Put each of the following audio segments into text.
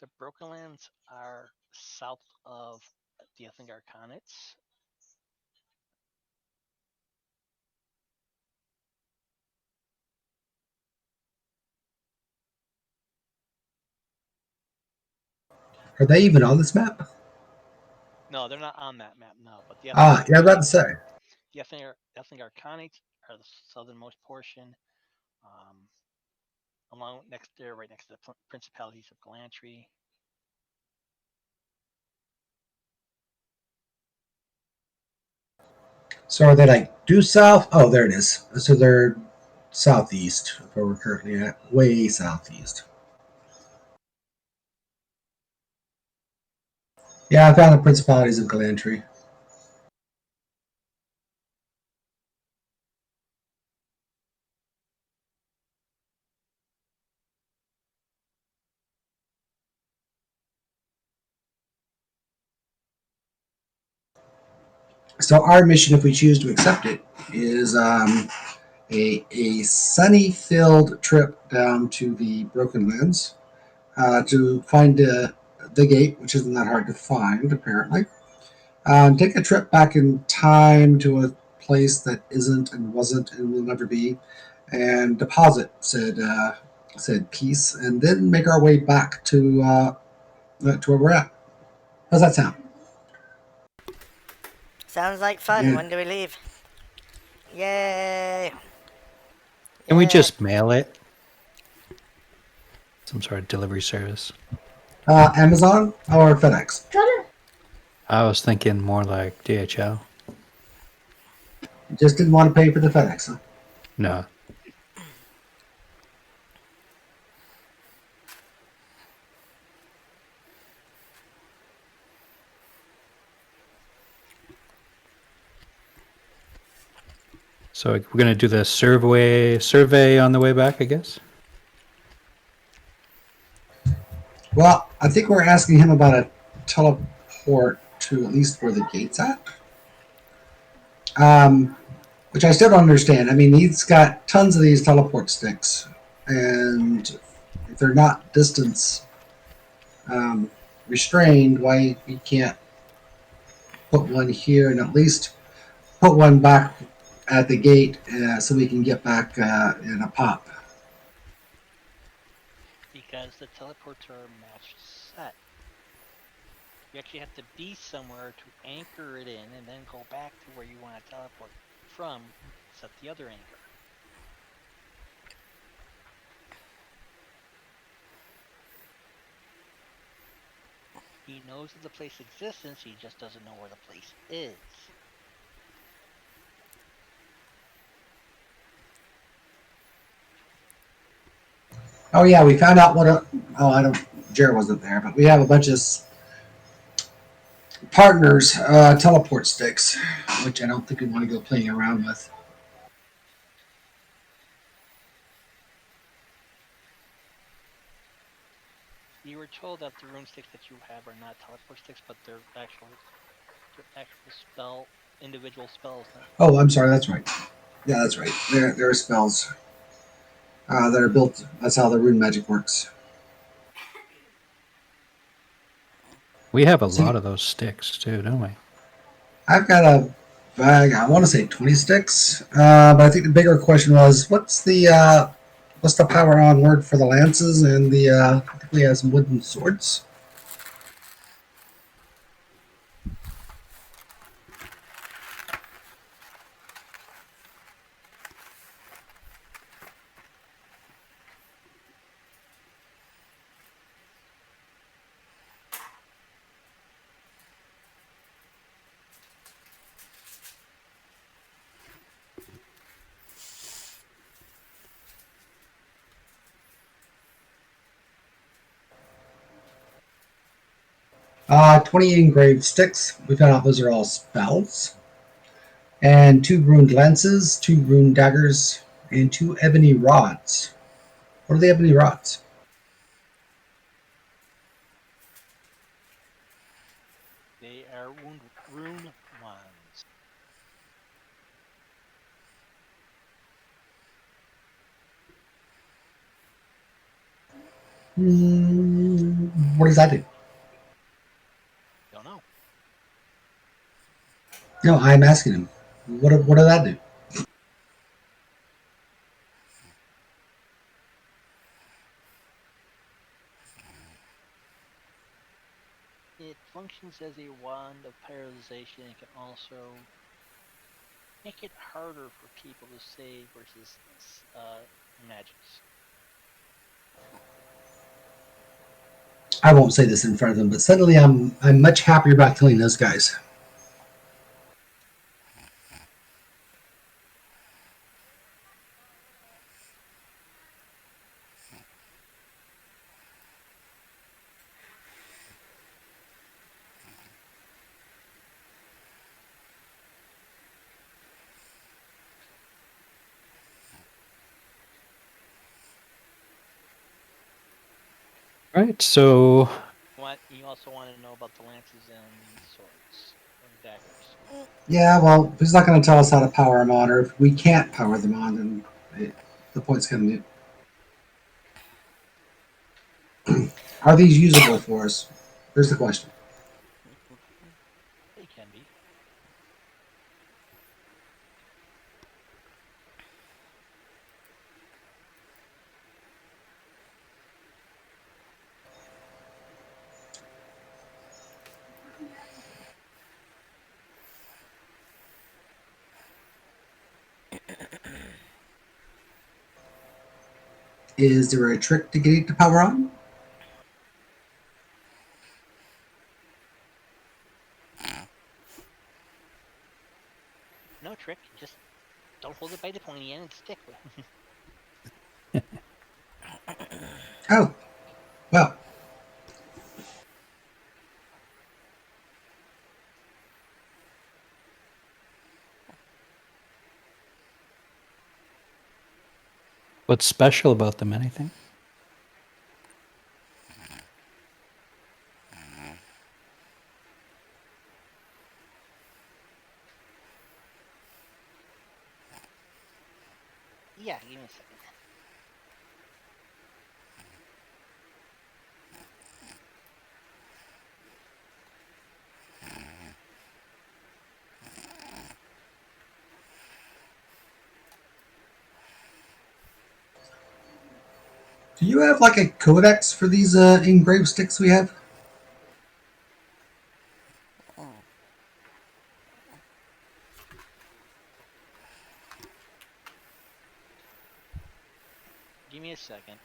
The Broken Lands are south of the Ethinger Arcanates. Are they even on this map? No, they're not on that map, no. But the Ah, Ethinger yeah, I was about to Arcanates, say. the Ethinger Arcanates are the southernmost portion, um, along next there, right next to the Principalities of Galantry. So are they like due south? Oh, there it is. So they're southeast, where we're currently at, way southeast. Yeah, I found the Principalities of Galantry. So our mission, if we choose to accept it, is a sunny-filled trip down to the Broken Lands to find the gate, which isn't that hard to find, apparently. Take a trip back in time to a place that isn't and wasn't and will never be, and deposit said piece, and then make our way back to where we're at. How's that sound? Sounds like fun. Yeah. When do we leave? Yay! Can we Yay! just mail it? Some sort of delivery service. Amazon or FedEx? I was thinking more like DHL. Just didn't want to pay for the FedEx, huh? No. So we're gonna do the survey on the way back, I guess. Well, I think we're asking him about a teleport to at least where the gate's at. Which I still don't understand. I mean, he's got tons of these teleport sticks, and if they're not distance um, restrained, why he can't put one here and at least put one back at the gate so we can get back in a pop. Because the teleports are matched set. You actually have to be somewhere to anchor it in and then go back to where you want to teleport from, set the other anchor. He knows that the place exists, he just doesn't know where the place is. Oh yeah, we found out what. Oh, I don't. Jared wasn't there, but we have a bunch of partners teleport sticks, which I don't think we want to go playing around with. You were told that the rune sticks that you have are not teleport sticks, but they're actual individual spells now. Oh, I'm sorry. That's right. Yeah, that's right. There are spells that are built. That's how the rune magic works. We have a So lot of those sticks too, don't we? I've got a bag. I want to say 20 sticks, but I think the bigger question was what's the power on word for the lances and the I think we have some wooden swords. 20 engraved sticks. We found out those are all spells. And 2 runed lances, 2 runed daggers, and 2 ebony rods. What are the ebony rods? They are rune wands. What does that do? Don't know. No, I'm asking him. What did that do? It functions as a wand of paralyzation and can also make it harder for people to save versus magics. I won't say this in front of them, but suddenly I'm much happier about killing those guys. All right, so You also want to know about the lances and swords or daggers. Yeah, well, if he's not going to tell us how to power them on, or if we can't power them on, then the point's kind of mute. Are these usable for us? There's the question. They can be. Is there a trick to getting to power on? No trick. Just don't hold it by the pointy end and stick with. Oh, well, what's special about them? Anything? Yeah, give me a second. do you have like a codex for these engraved sticks we have? Give me a second.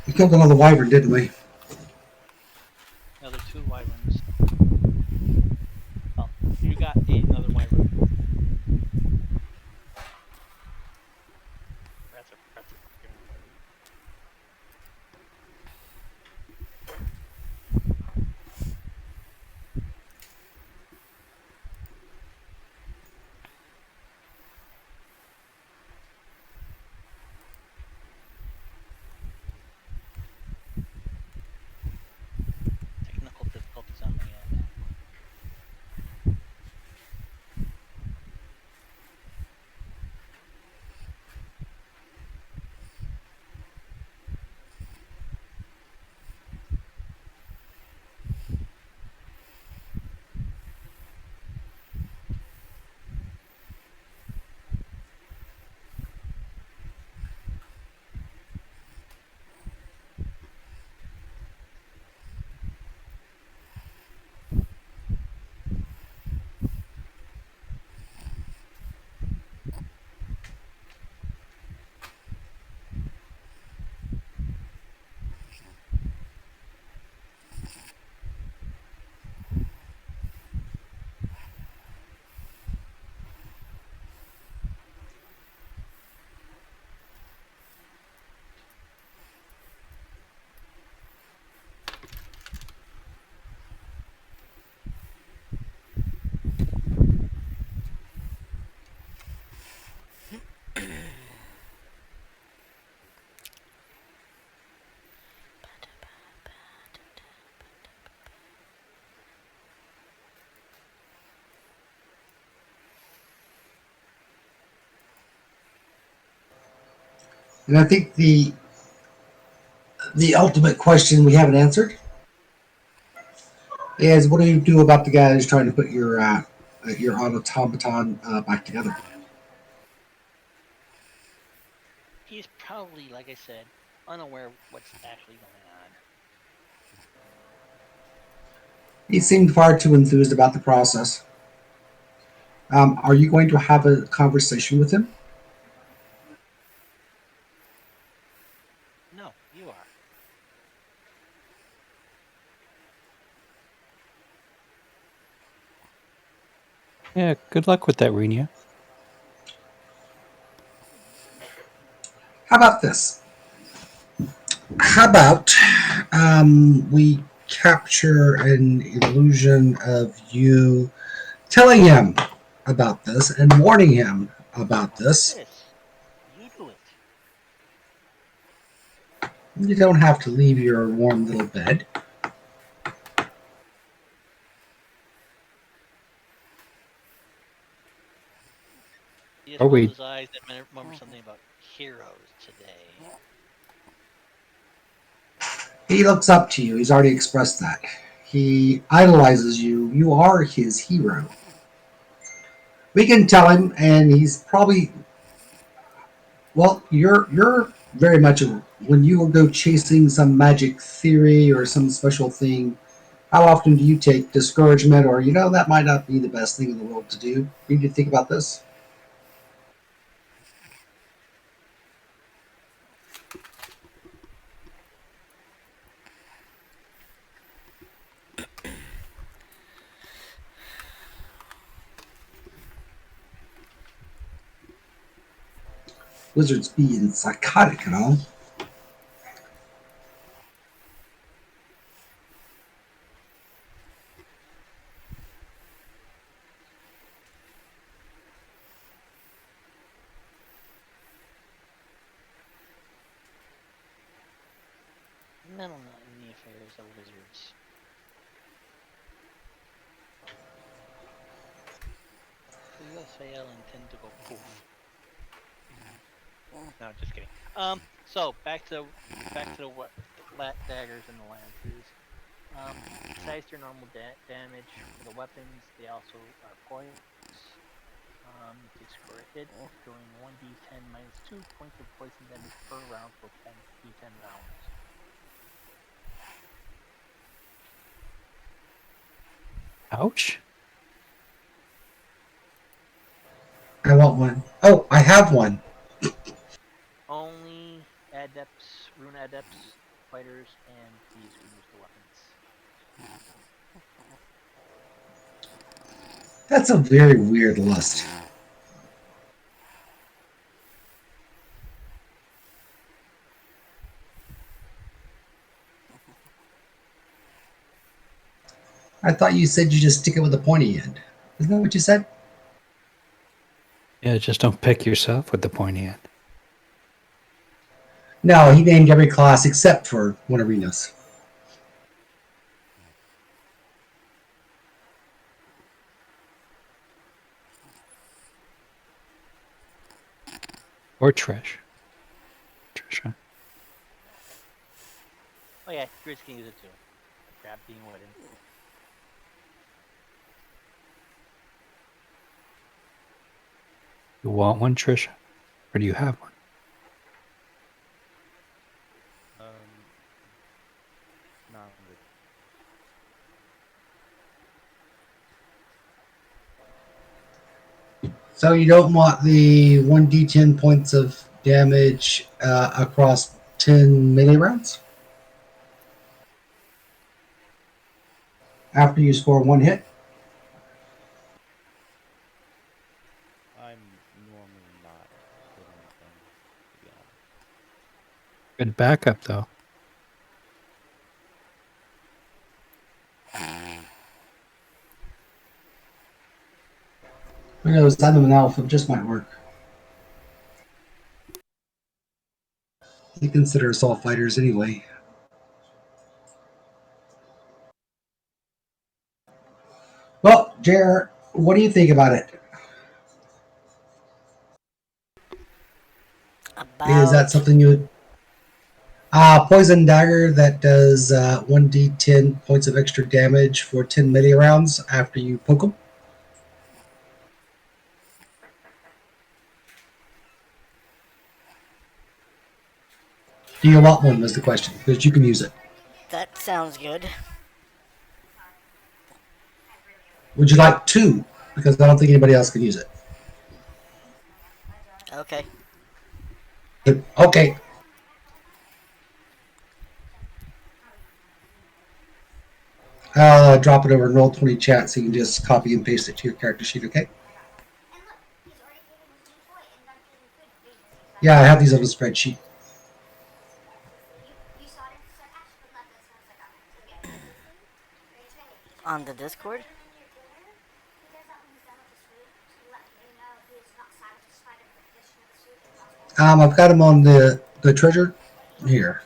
We killed another wyvern, didn't we? Another two wyverns. Well, you got another wyvern. That's a freaking wyvern. Technical difficulties on my end. And I think the ultimate question we haven't answered is what do you do about the guy who's trying to put your automaton back together? He's probably, like I said, unaware of what's actually going on. He seemed far too enthused about the process. Are you going to have a conversation with him? No, you are. Yeah, good luck with that, Renia. How about this? How about we capture an illusion of you telling him about this and warning him about How about this? this? You do it. You don't have to leave your warm little bed. He just Or rolled we his eyes and remembered something about heroes today. He looks up to you. He's already expressed that. He idolizes you. You are his hero. We can tell him, and he's probably well. You're very much a, when you go chasing some magic theory or some special thing. How often do you take discouragement, or that might not be the best thing in the world to do? You need to think about this. Wizards being psychotic and all. Meddle not in the affairs of wizards. Without fail and tend to go poof. No, just kidding. So back to the what daggers and the lances. Besides their normal damage for the weapons, they also are poisons. You take score a hit, doing 1d10 minus 2 points of poison damage per round for 10d10 rounds. ouch. I want one. Oh, I have one. Only adepts, rune adepts, fighters, and thieves can use the weapons. That's a very weird list. I thought you said you just stick it with the pointy end. Isn't that what you said? Yeah, just don't pick yourself with the pointy end. No, he named every class except for one arenas. Or Trish. Trisha. Oh yeah, druids can use it too. Crap being wooden. You want one, Trisha? Or do you have one? No, I'm good. So you don't want the 1d10 points of damage across 10 melee rounds? After you score one hit? I'm normally not hitting things, to be honest. Good backup, though. Who knows? I'm an elf. It just might work. They consider us all fighters anyway. Well, Jer, what do you think about it? Is that about? something you would? Poison dagger that does 1d10 points of extra damage for 10 melee rounds after you poke them. Do you want one? Was the question because you can use it. That sounds good. Would you like two? Because I don't think anybody else can use it. Okay. Okay. I'll drop it over in Roll20 chat so you can just copy and paste it to your character sheet, okay? Yeah, I have these on the spreadsheet. On the Discord? I've got them on the treasure here.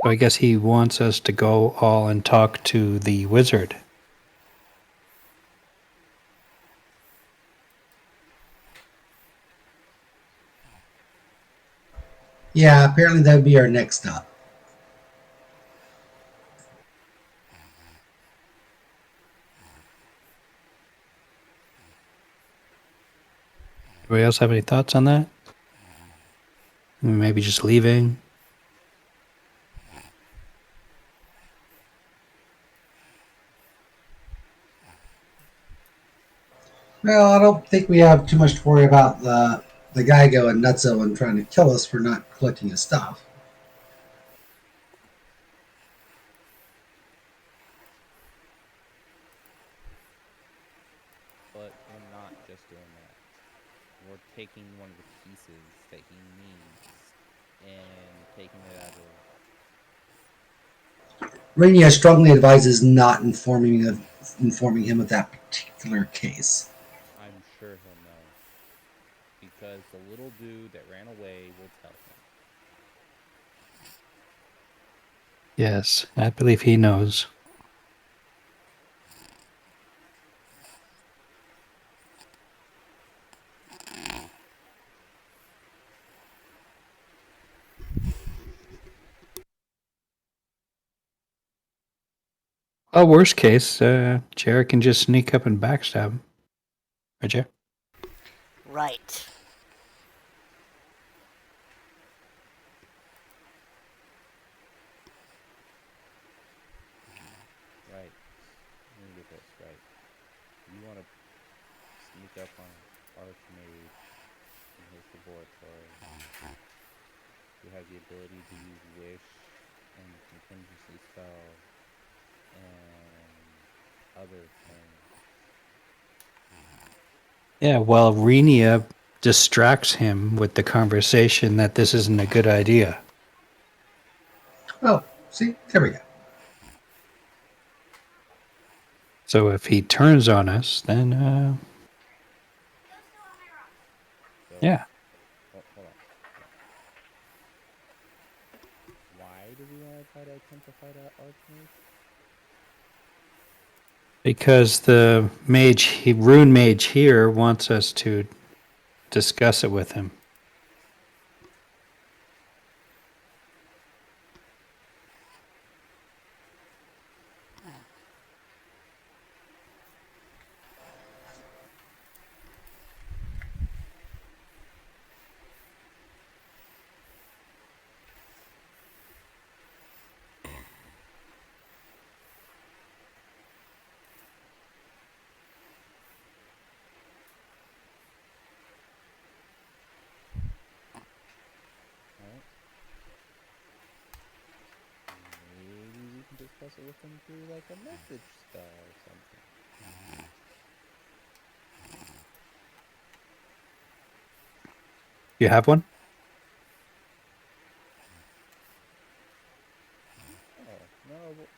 So I guess he wants us to go all and talk to the wizard. Yeah, apparently that would be our next stop. Anybody else have any thoughts on that? Maybe just leaving. Well, I don't think we have too much to worry about the guy going nutso and trying to kill us for not collecting his stuff. But we're not just doing that. We're taking one of the pieces that he needs and taking it out of. Rainier strongly advises not informing him of that particular case. I'm sure he'll know. Because the little dude that ran away will tell him. Yes, I believe he knows. Well, worst case, Jared can just sneak up and backstab him. Right, Jared? Right. Right. Let me get this right. You want to sneak up on an archmage in his laboratory who has the ability to use wish and contingency spells and other things. Yeah, while Renia distracts him with the conversation that this isn't a good idea. Oh, see, there we go. So if he turns on us, then So, yeah, hold on. Why do we want to try to attempt to fight an archmage? because the rune mage here wants us to discuss it with him. discuss it with him through like a message spell or something. You have one? Oh, no, but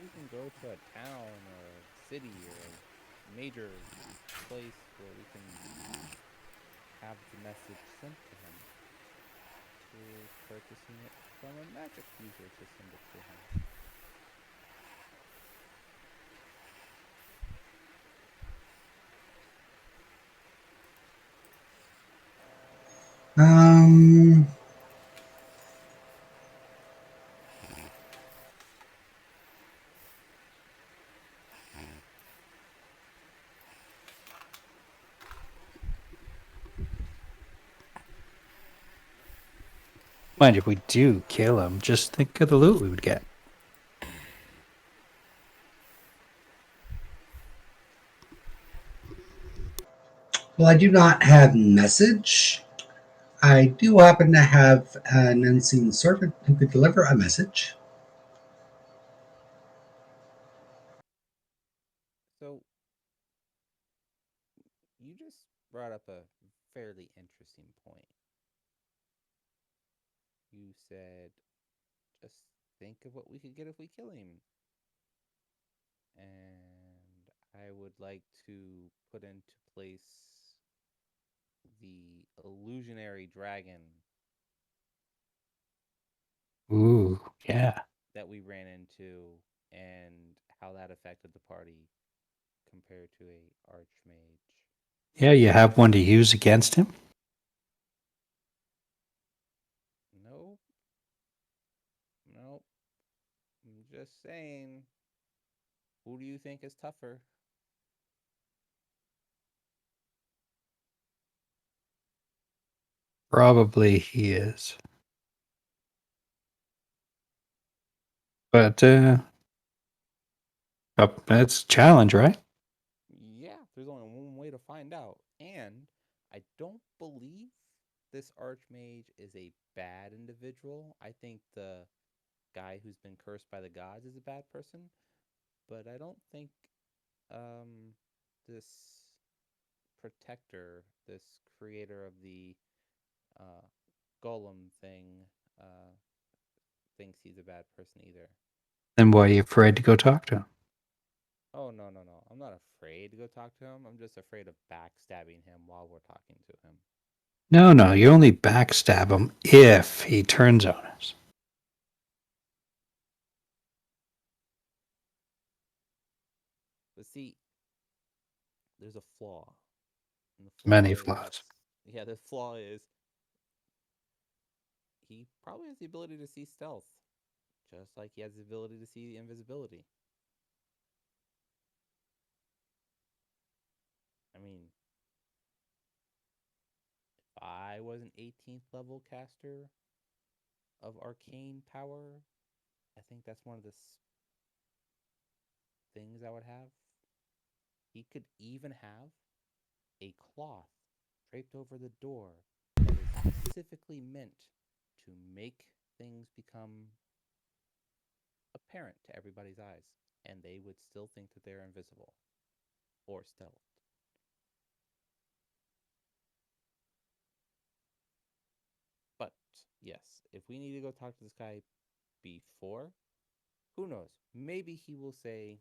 we can go to a town or a city or a major place where we can have the message sent to him. We're purchasing it from a magic user to send it to him. Um, Mind if we do kill him, just think of the loot we would get. well, I do not have message. I do happen to have an unseen servant who could deliver a message. So, you just brought up a fairly interesting point. You said, just think of what we could get if we kill him. And I would like to put into place the illusionary dragon Ooh, yeah. that we ran into and how that affected the party compared to a archmage. Yeah, you have one to use against him? Nope, nope. I'm just saying. Who do you think is tougher? Probably he is. But, that's a challenge, right? Yeah, there's only one way to find out. And I don't believe this archmage is a bad individual. I think the guy who's been cursed by the gods is a bad person, but I don't think um this protector, this creator of the uh golem thing, uh thinks he's a bad person either. Then why are you afraid to go talk to him? Oh, no, no, no. I'm not afraid to go talk to him. I'm just afraid of backstabbing him while we're talking to him. No, no, you only backstab him if he turns on us. But see, there's a flaw. And the flaw Many is, flaws. yeah, the flaw is he probably has the ability to see stealth, just like he has the ability to see invisibility. I mean, if I was an 18th level caster of arcane power, I think that's one of the things I would have. He could even have a cloth draped over the door that is specifically meant to make things become apparent to everybody's eyes, and they would still think that they're invisible or stealth. But yes, if we need to go talk to this guy before, who knows? Maybe he will say,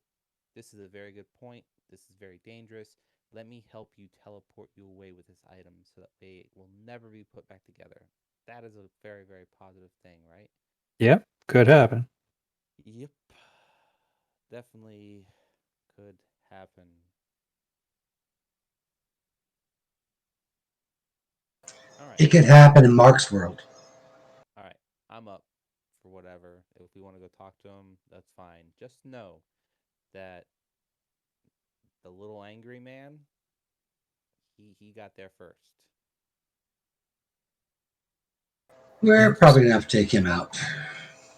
"This is a very good point. This is very dangerous. Let me help you teleport you away with this item so that they will never be put back together." That is a very, very positive thing, right? Yep, could happen. Yep. Definitely could happen. All right. It could happen in Mark's world. All right. I'm up for whatever. If we want to go talk to him, that's fine. Just know that the little angry man, he got there first. We're probably going to have to take him out.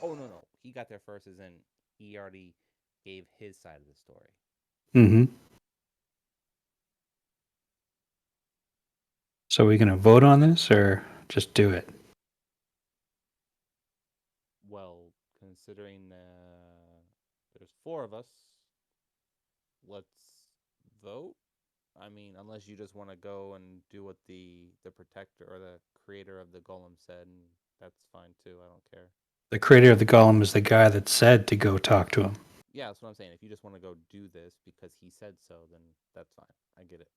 Oh, no, no. He got there first as in he already gave his side of the story. Mm-hmm. So are we going to vote on this or just do it? Well, considering 4 of us, let's vote. I mean, unless you just want to go and do what the protector or the creator of the golem said, and that's fine too. I don't care. The creator of the golem is the guy that said to go talk to him. Yeah, that's what I'm saying. If you just want to go do this because he said so, then that's fine. I get it.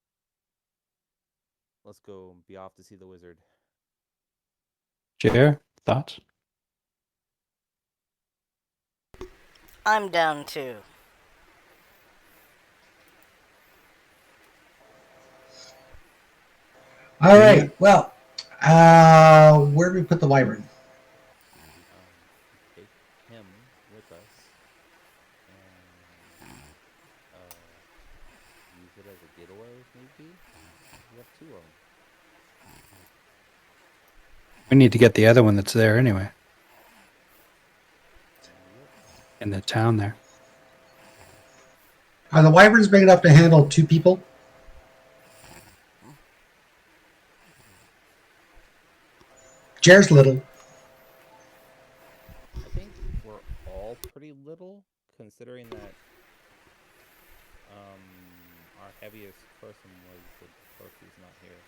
Let's go be off to see the wizard. Jer, thoughts? I'm down too. All right. Well, where do we put the wyvern? Take him with us and use it as a getaway if need be. We have 2 of them. We need to get the other one that's there anyway, Yep. in the town there. Are the wyverns big enough to handle 2 people? Jer's little. I think we're all pretty little, considering that our heaviest person was the clerk who's not here.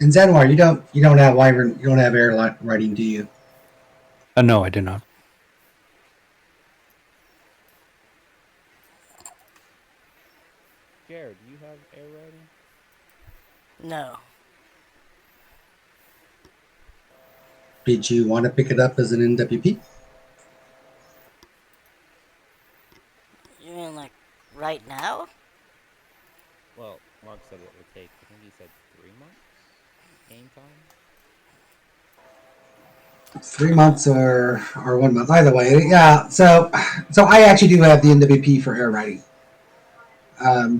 And Zenwar, you don't have wyvern, you don't have air riding, do you? No, I do not. Jared, do you have air riding? No. Did you want to pick it up as an NWP? You mean like right now? Well, Mark said it would take, I think he said 3 months game time. 3 months or 1 month, either way. Yeah. So I actually do have the NWP for air riding.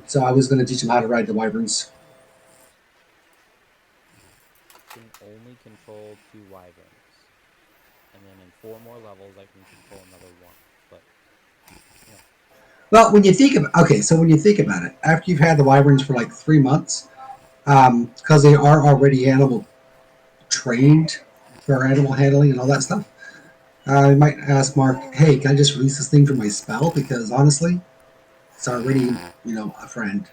So I was going to teach them how to ride the wyverns. Can only control 2 wyverns, and then in 4 more levels, I can control another 1. But Well, when you think about when you think about it, after you've had the wyverns for like 3 months, because they are already animal trained for animal handling and all that stuff, I might ask Mark, hey, can I just release this thing from my spell? Because honestly, it's already, a friend.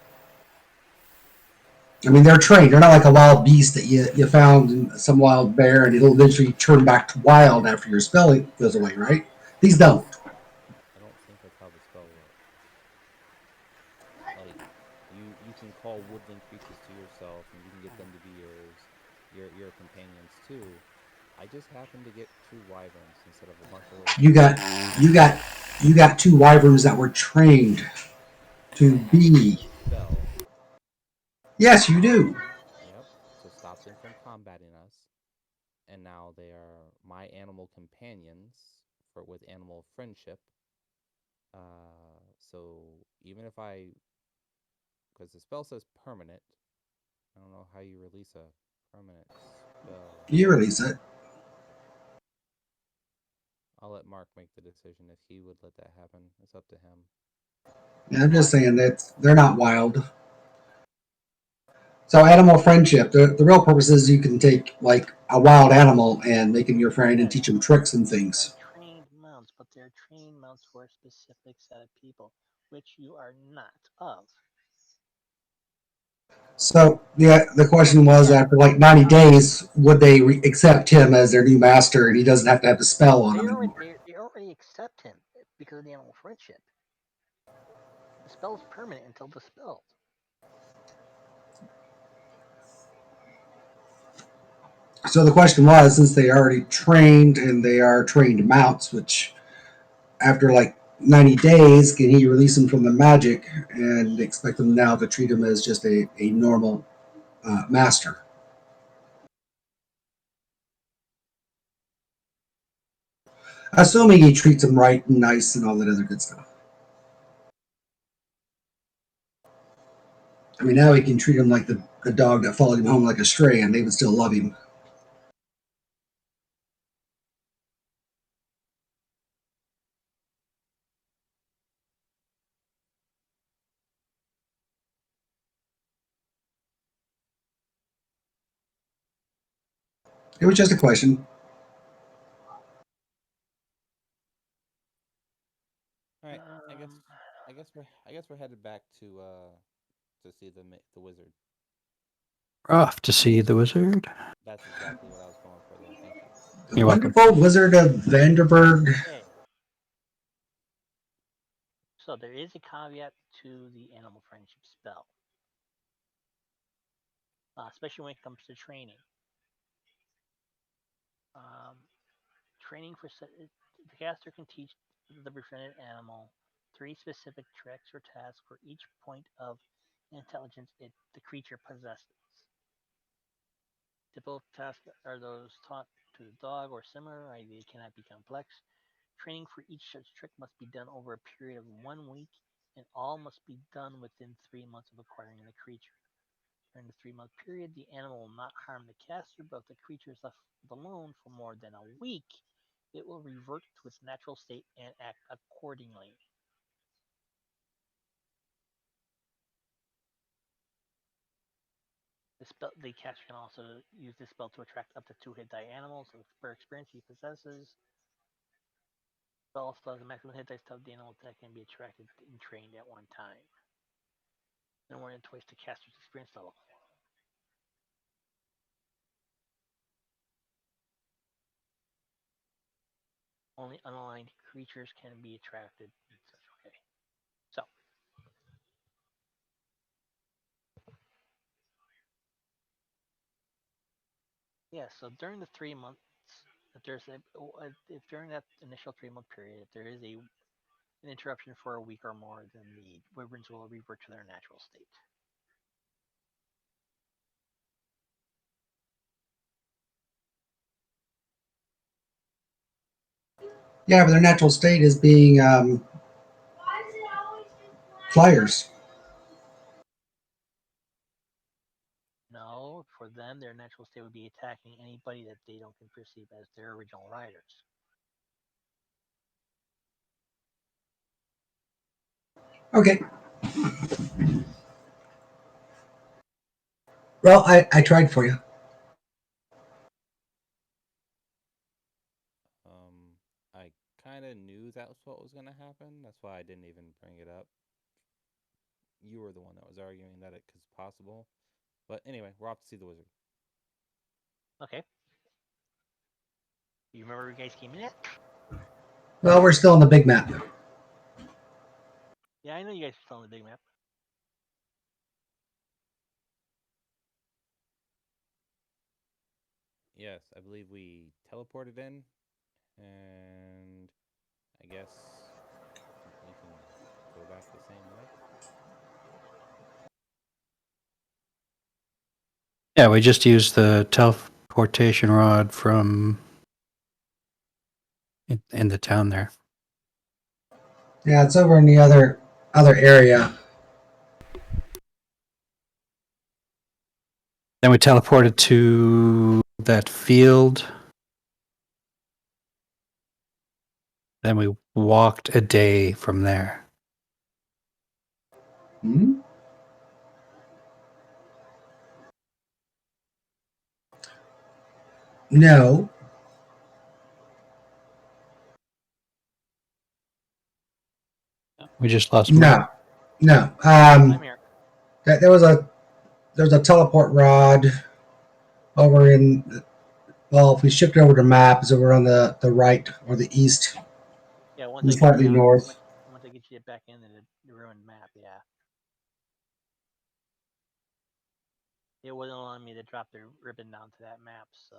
I mean, they're trained. They're not like a wild beast that you found in some wild bear and it'll eventually turn back to wild after your spell goes away, right? These don't. I don't think that's how the spell works. Like, you can call woodland creatures to yourself, and you can get them to be your companions too. I just happened to get 2 wyverns instead of a bunch of little You got squirrels. you got you got 2 wyverns that were trained to I have a be. spell. Yes, you do. Yep, to stop them from combating us, and now they are my animal companions for with animal friendship. So even if because the spell says permanent, I don't know how you release a permanent spell. You release it. I'll let Mark make the decision if he would let that happen. It's up to him. Yeah, I'm just saying that they're not wild. So animal friendship. The real purpose is you can take like a wild animal and make him your friend and Yes, teach him tricks and they are things. trained mounts, but they're trained mounts for a specific set of people, which you are not of. So yeah, the question was Yeah, after like 90 days, would they accept him as their new master, and he doesn't have to have the spell on him anymore? they already accept him because of the animal friendship. The spell's permanent until dispelled. So the question was, since they are already trained and they are trained mounts, which after like 90 days, can he release them from the magic and expect them now to treat him as just a normal master? Assuming he treats them right and nice and all that other good stuff. I mean, now he can treat him like the dog that followed him home like a stray, and they would still love him. It was just a question. guess we're headed back to see the wizard. We're off to see the wizard. That's exactly what I was going for there. Thank you. The You're welcome. wonderful Wizard of Vanderburg. Okay. So there is a caveat to the animal friendship spell, especially when it comes to training. Um, training for the caster can teach the befriended animal 3 specific tricks or tasks for each point of intelligence the creature possesses. Typical tasks are those taught to the dog or similar, i.e. they cannot be complex. Training for each such trick must be done over a period of 1 week, and all must be done within 3 months of acquiring the creature. During the 3-month period, the animal will not harm the caster, but if the creature is left alone for more than a week, it will revert to its natural state and act accordingly. The caster can also use this spell to attract up to 2 hit die animals per experience he possesses. Spell also has a maximum hit dice of the animal that can be attracted and trained at one time. No more than twice the caster's experience level. Only unaligned creatures can be attracted. Okay. So, yeah, so during the 3 months, if during that initial 3-month period, if there is an interruption for a week or more, then the wyverns will revert to their natural state. Yeah, but their natural state is being flyers. No, for them, their natural state would be attacking anybody that they don't can perceive as their original riders. Okay. Well, I tried for you. I kind of knew that was what was going to happen. That's why I didn't even bring it up. You were the one that was arguing that it was possible. But anyway, we're off to see the wizard. Okay. You remember where you guys came in at? Well, we're still on the big map. Yeah, I know you guys are still on the big map. Yes, I believe we teleported in, and I guess we can go back the same way. Yeah, we just used the teleportation rod from in the town there. Yeah, it's over in the other area. Then we teleported to that field. Then we walked a day from there. Hmm? No, We just lost Mark. no. I'm here. There was a teleport rod over in. Well, if we shift over to map, it's over on the right or the east, Yeah, once and I get you slightly down, north. once I get you back in the ruined map, yeah. It wouldn't allow me to drop the ribbon down to that map, so.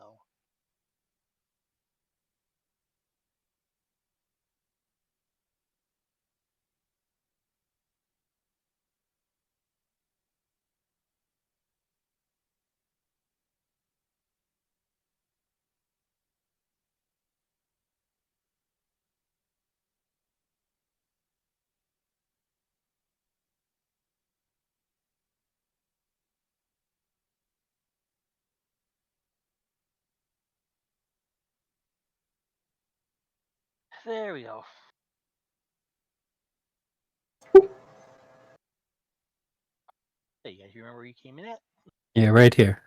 There we go. Hey, you guys remember where you came in at? Yeah, right here.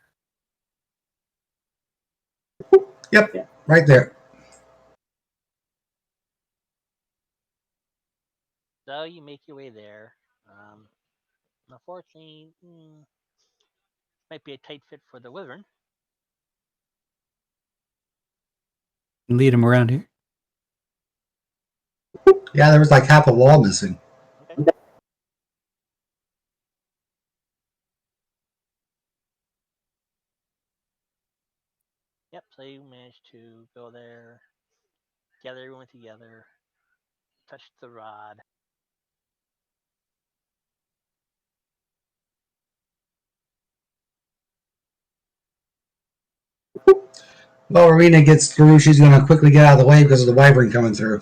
Yep, right there. So you make your way there. Unfortunately, might be a tight fit for the wyvern. Lead him around here. Yeah, there was like half a wall missing. Okay. Yep. So you managed to go there, gather everyone together, touch the rod. Well, Rowena gets through. She's going to quickly get out of the way because of the wyvern coming through.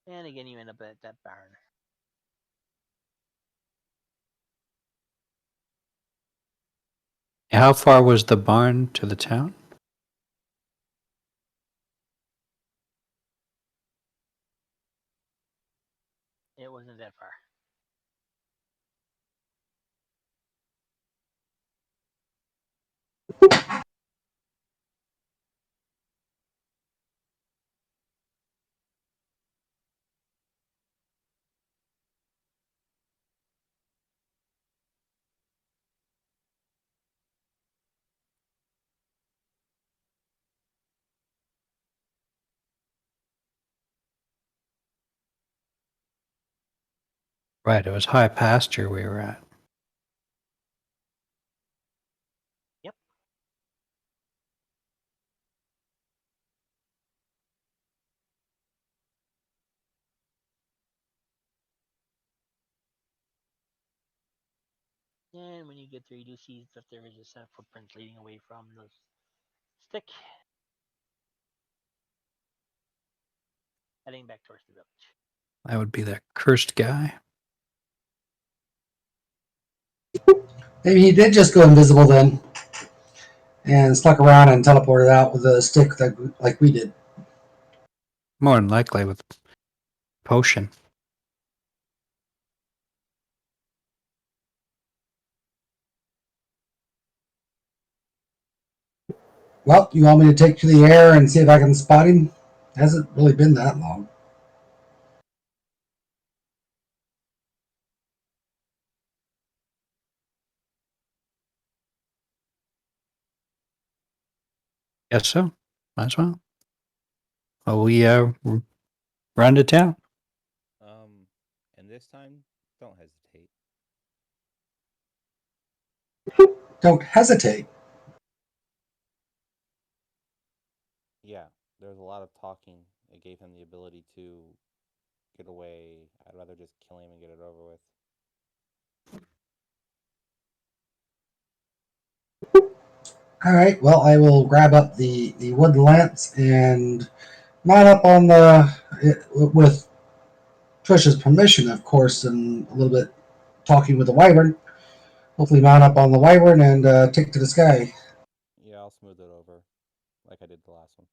And again, you end up at that barn. How far was the barn to the town? It wasn't that far. Right, it was high pasture we were at. Yep. And when you get there, you do see that there is a set of footprints leading away from the stick, heading back towards the village. That would be that cursed guy. Maybe he did just go invisible then and stuck around and teleported out with a stick like we did. More than likely with potion. Well, you want me to take to the air and see if I can spot him? Hasn't really been that long. Guess so. Might as well. Well, we run to town. And this time, don't hesitate. Don't hesitate. Yeah, there was a lot of talking. It gave him the ability to get away. I'd rather just kill him and get it over with. All right. Well, I will grab up the wood lance and mount up on the with Trish's permission, of course, and a little bit talking with the wyvern. Hopefully, mount up on the wyvern and take to the sky. Yeah, I'll smooth it over like I did the last one.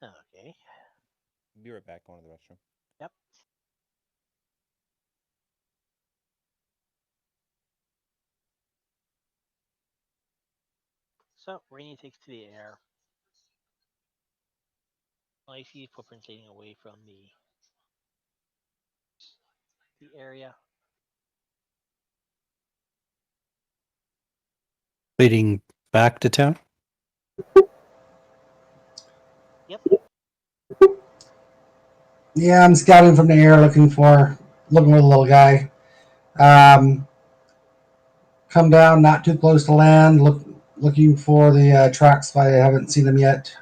Okay. Be right back, going to the restroom. Yep. So Rainy takes to the air. Well, you see footprints leading away from the area. Leading back to town. Yep. Yeah, I'm scouting from the air, looking for the little guy. Um, come down, not too close to land. Looking for the tracks if I haven't seen them yet.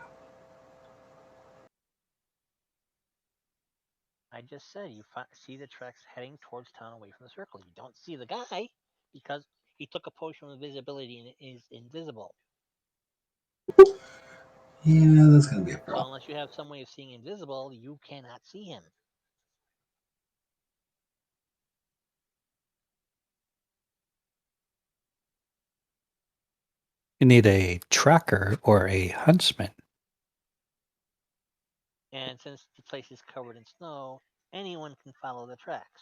I just said you see the tracks heading towards town away from the circle. You don't see the guy because he took a potion of invisibility and is invisible. Yeah, that's gonna be a So problem. unless you have some way of seeing invisible, you cannot see him. You need a tracker or a huntsman. And since the place is covered in snow, anyone can follow the tracks.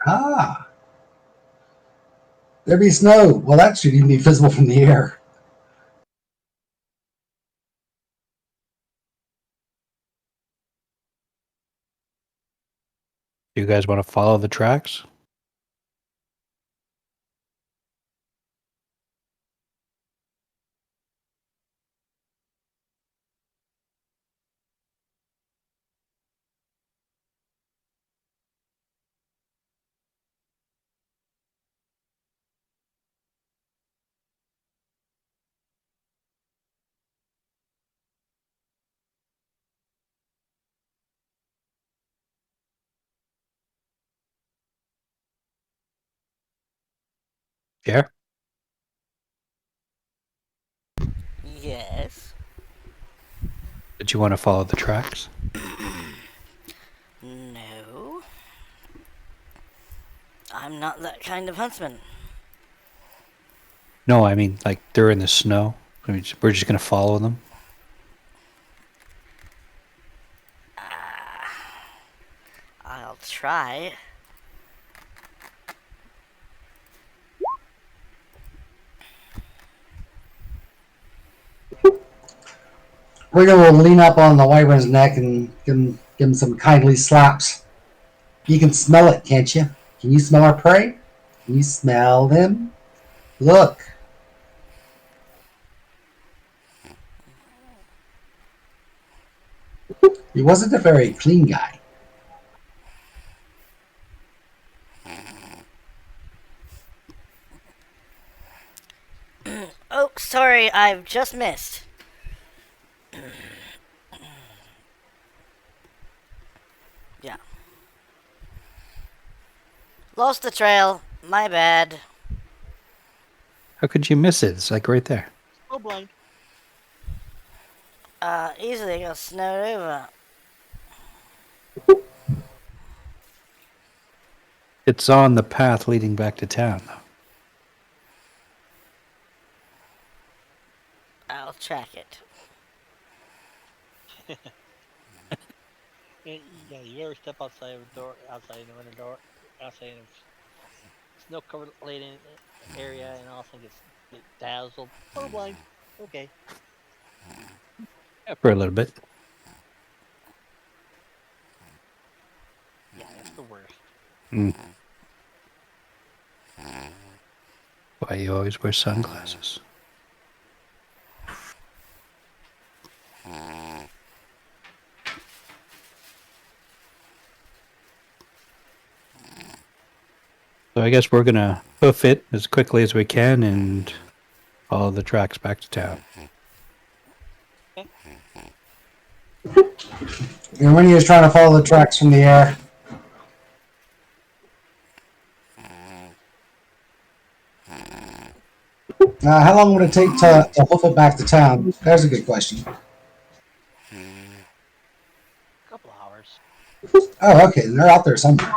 Ah, there be snow. Well, that should even be visible from the air. Do you guys want to follow the tracks? Yeah. Yes. Did you want to follow the tracks? No. I'm not that kind of huntsman. No, I mean like they're in the snow. We're just gonna follow them. I'll try. We're gonna lean up on the wyvern's neck and give him some kindly slaps. You can smell it, can't you? Can you smell our prey? Can you smell them? Look. He wasn't a very clean guy. Oh, sorry, I've just missed. Yeah. Lost the trail. My bad. How could you miss it? It's like right there. Oh, blind. Easily got snowed over. It's on the path leading back to town, though. I'll track it. Yeah, you ever step outside of a door, outside of a door, outside of snow covered late in area, and all of a sudden get dazzled? Oh, blind. Okay. Yeah, for a little bit. Yeah, that's the worst. Mm. Why you always wear sunglasses? So I guess we're gonna hoof it as quickly as we can and follow the tracks back to town. Okay. And when he was trying to follow the tracks from the air. How long would it take to hoof it back to town? That's a good question. Couple hours. Oh, okay. They're out there somewhere.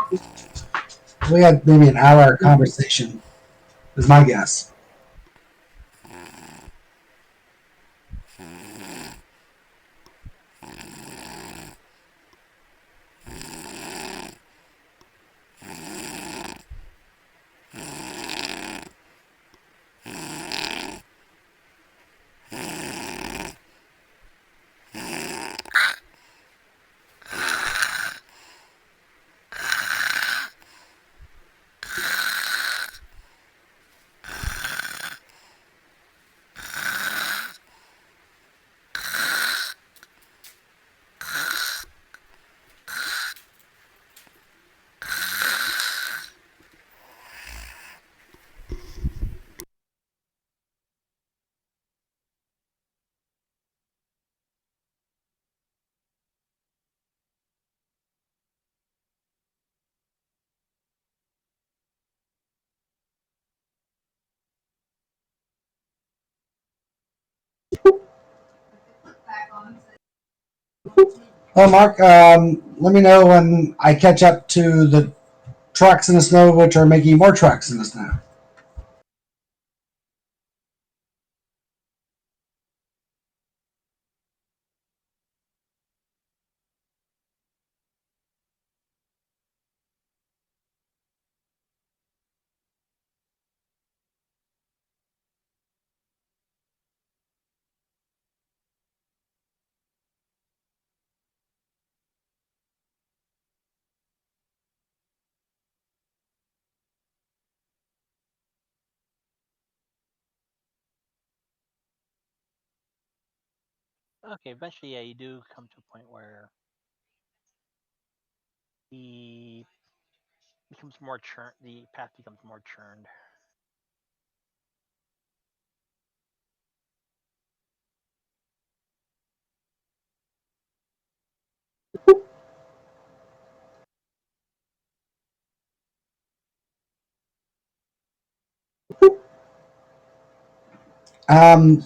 We had maybe an hour conversation, is my guess. Well, Mark, let me know when I catch up to the tracks in the snow, which are making more tracks in the snow. Okay, eventually, yeah, you do come to a point where the becomes more churn. The path becomes more churned.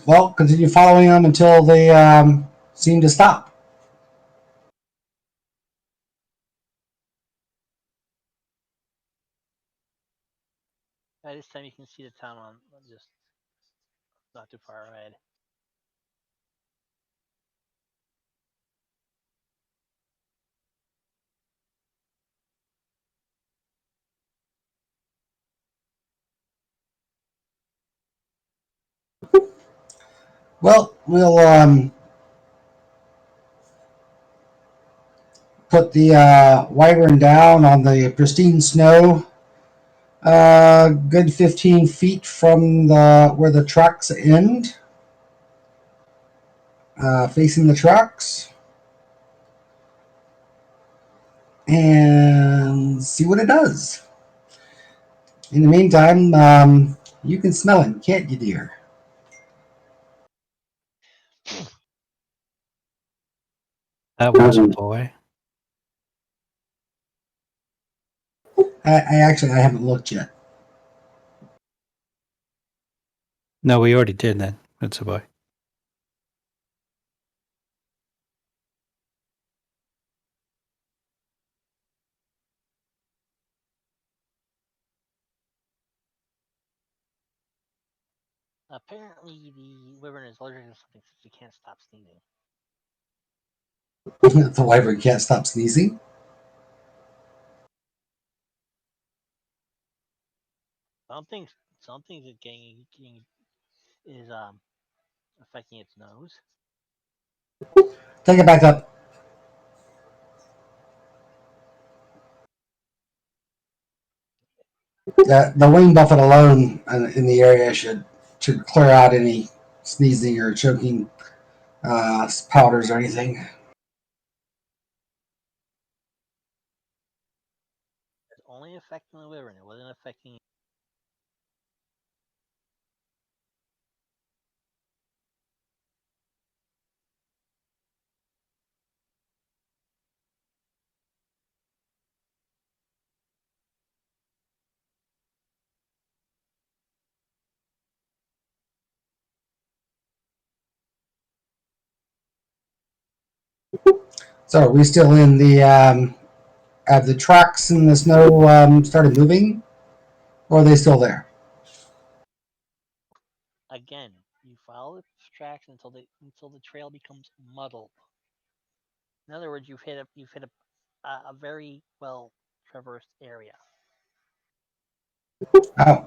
Well, continue following them until they seem to stop. By this time, you can see the town on just not too far ahead. Well, we'll put the wyvern down on the pristine snow, good 15 feet from the where the tracks end, facing the tracks, and see what it does. In the meantime, you can smell him, can't you, dear? That was a boy. I haven't looked yet. No, we already did that. It's a boy. Apparently, the wyvern is allergic to something since he can't stop sneezing. The wyvern can't stop sneezing. Something, something's getting is affecting its nose. Take it back up. The wing buffet alone in the area should clear out any sneezing or choking powders or anything. It's only affecting the wyvern. It wasn't affecting. So are we still in the have the tracks in the snow started moving, or are they still there? Again, you follow the tracks until the trail becomes muddled. In other words, you've hit a very well traversed area, Oh,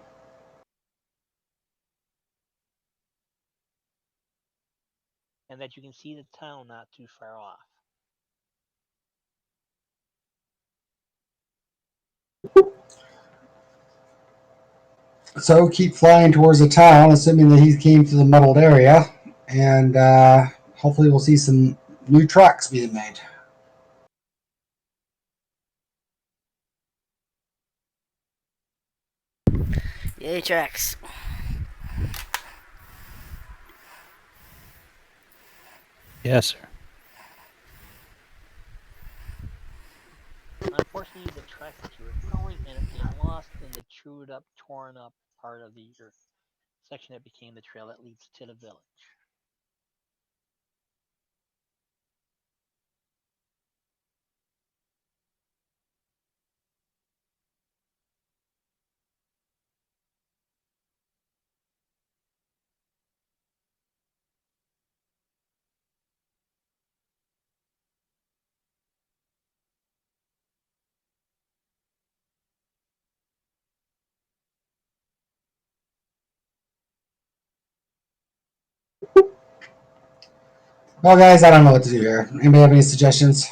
and that you can see the town not too far off. so keep flying towards the town, assuming that he came to the muddled area, and hopefully we'll see some new tracks being made. Yay, tracks. Yes, sir. Unfortunately, the tracks that you were following ended up getting lost in the chewed up, torn up part of the section that became the trail that leads to the village. Well, guys, I don't know what to do here. Anybody have any suggestions?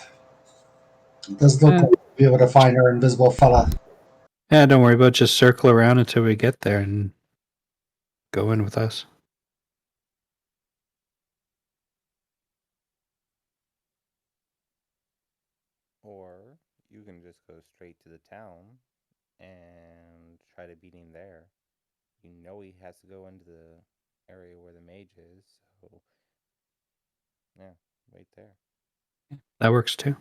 It does look like we'll be able to find our invisible fella. Yeah, don't worry about it. Just circle around until we get there and go in with us. Or you can just go straight to the town and try to beat him there. You know he has to go into the area where the mage is, so yeah, right there. That works too.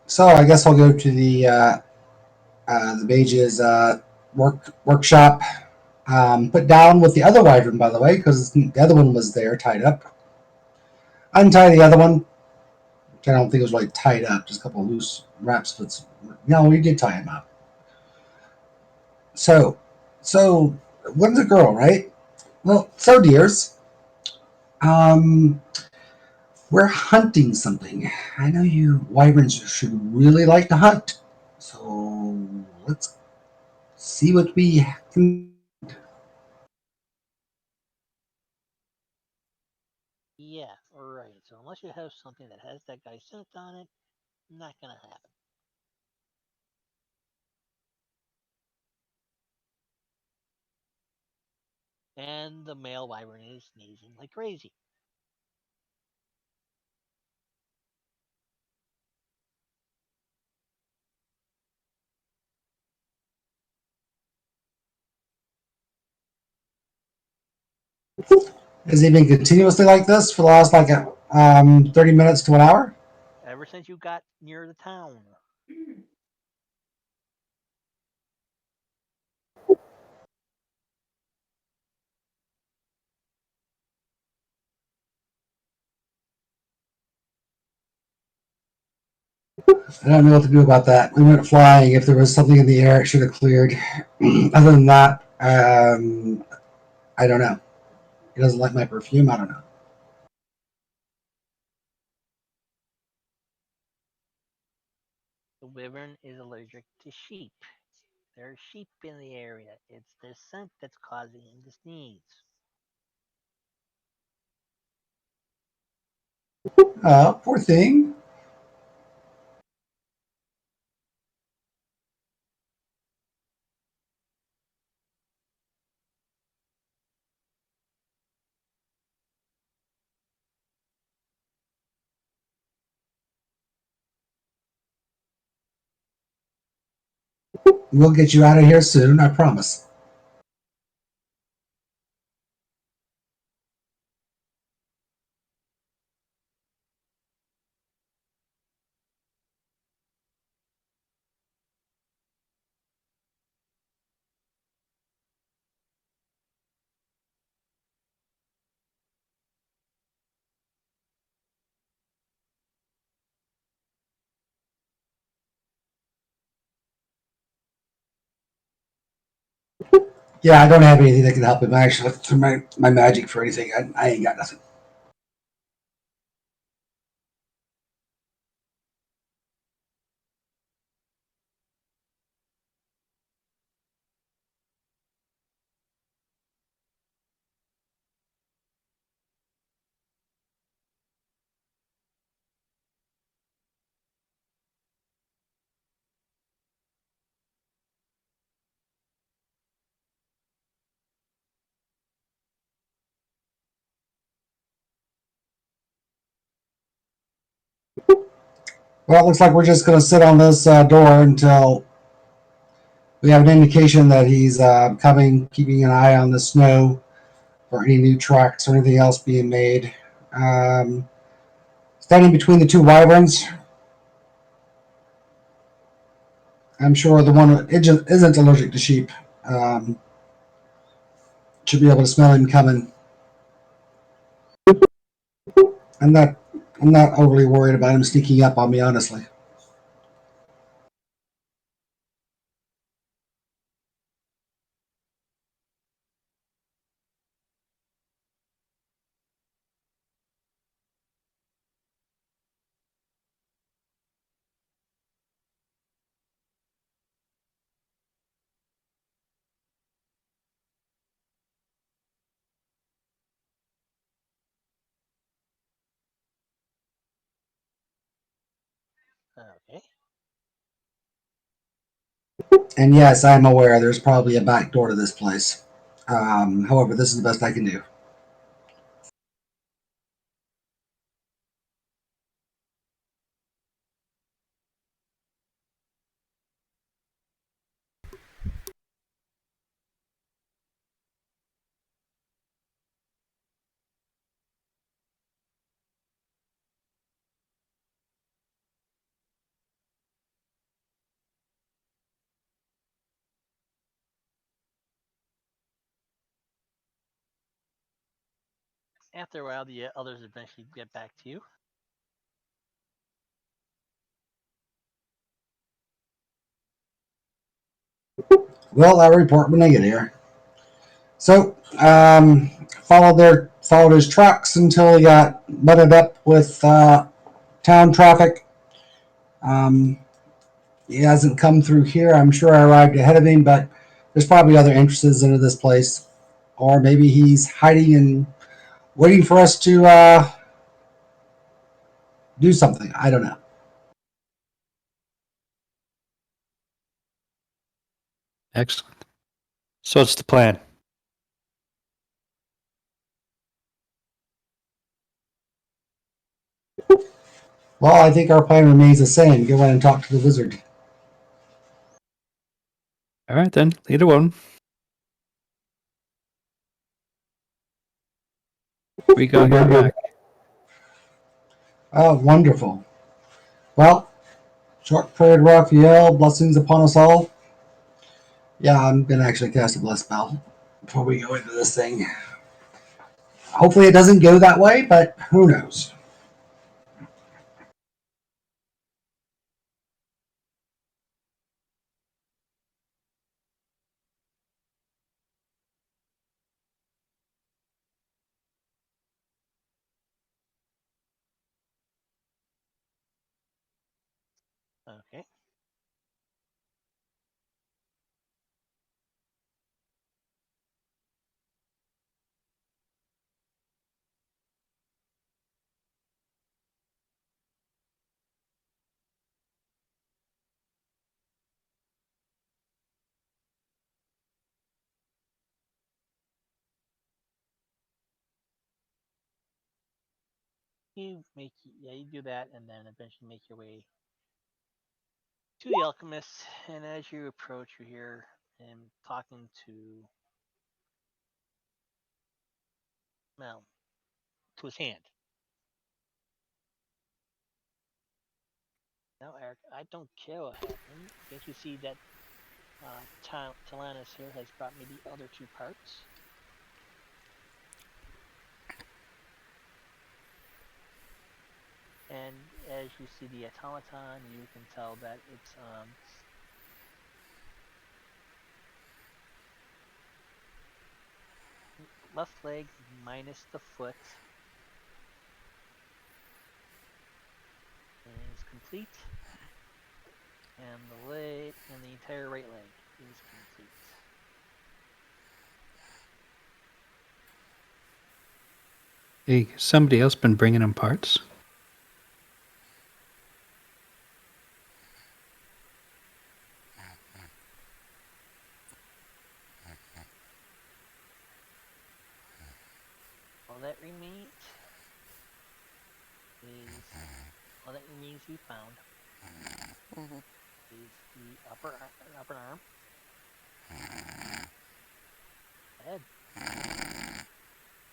So I guess I'll go to the mage's workshop. Put down with the other wyvern, by the way, because the other one was there tied up. Untie the other one, which I don't think it was really tied up, just a couple of loose wraps. But no, we did tie him up. So one's a girl, right? Well, so dears, um, we're hunting something. I know you wyverns should really like to hunt, so let's see what we can. Yeah, right. So unless you have something that has that guy's scent on it, not gonna happen. And the male wyvern is sneezing like crazy. Has he been continuously like this for the last 30 minutes to an hour? Ever since you got near the town. I don't know what to do about that. We went flying. If there was something in the air, it should have cleared. Other than that, I don't know. He doesn't like my perfume. I don't know. The wyvern is allergic to sheep. There's sheep in the area. It's the scent that's causing him to sneeze. Oh, poor thing. We'll get you out of here soon. I promise. Yeah, I don't have anything that can help him. I actually looked through my magic for anything. I ain't got nothing. Well, it looks like we're just going to sit on this door until we have an indication that he's coming, keeping an eye on the snow for any new tracks or anything else being made. Um, Standing between the two wyverns, I'm sure the one that isn't allergic to sheep um, should be able to smell him coming. I'm not. I'm not overly worried about him sneaking up on me, honestly. Okay. And yes, I'm aware there's probably a back door to this place. However, this is the best I can do. After a while, the others eventually get back to you. Well, I'll report when I get here. So, followed his trucks until he got butted up with town traffic. Um, he hasn't come through here. I'm sure I arrived ahead of him, but there's probably other entrances into this place, or maybe he's hiding and waiting for us to do something. I don't know. Excellent. So what's the plan? Well, I think our plan remains the same. Go in and talk to the wizard. All right, then. Leader one. We got your back. Oh, wonderful. Well, short prayed Raphael, blessings upon us all. Yeah, I'm gonna actually cast a bless spell before we go into this thing. Hopefully, it doesn't go that way, but who knows? Okay. You do that, and then eventually make your way to the alchemist. And as you approach, you hear him talking well, to his hand. Now, Eric, I don't care what happened. Can't you see that Talanis here has brought me the other two parts? And as you see the automaton, you can tell that it's left leg minus the foot is complete, and the leg and the entire right leg is complete. Hey, somebody else been bringing him parts? All that remains is all that remains to be found is the upper arm, the head,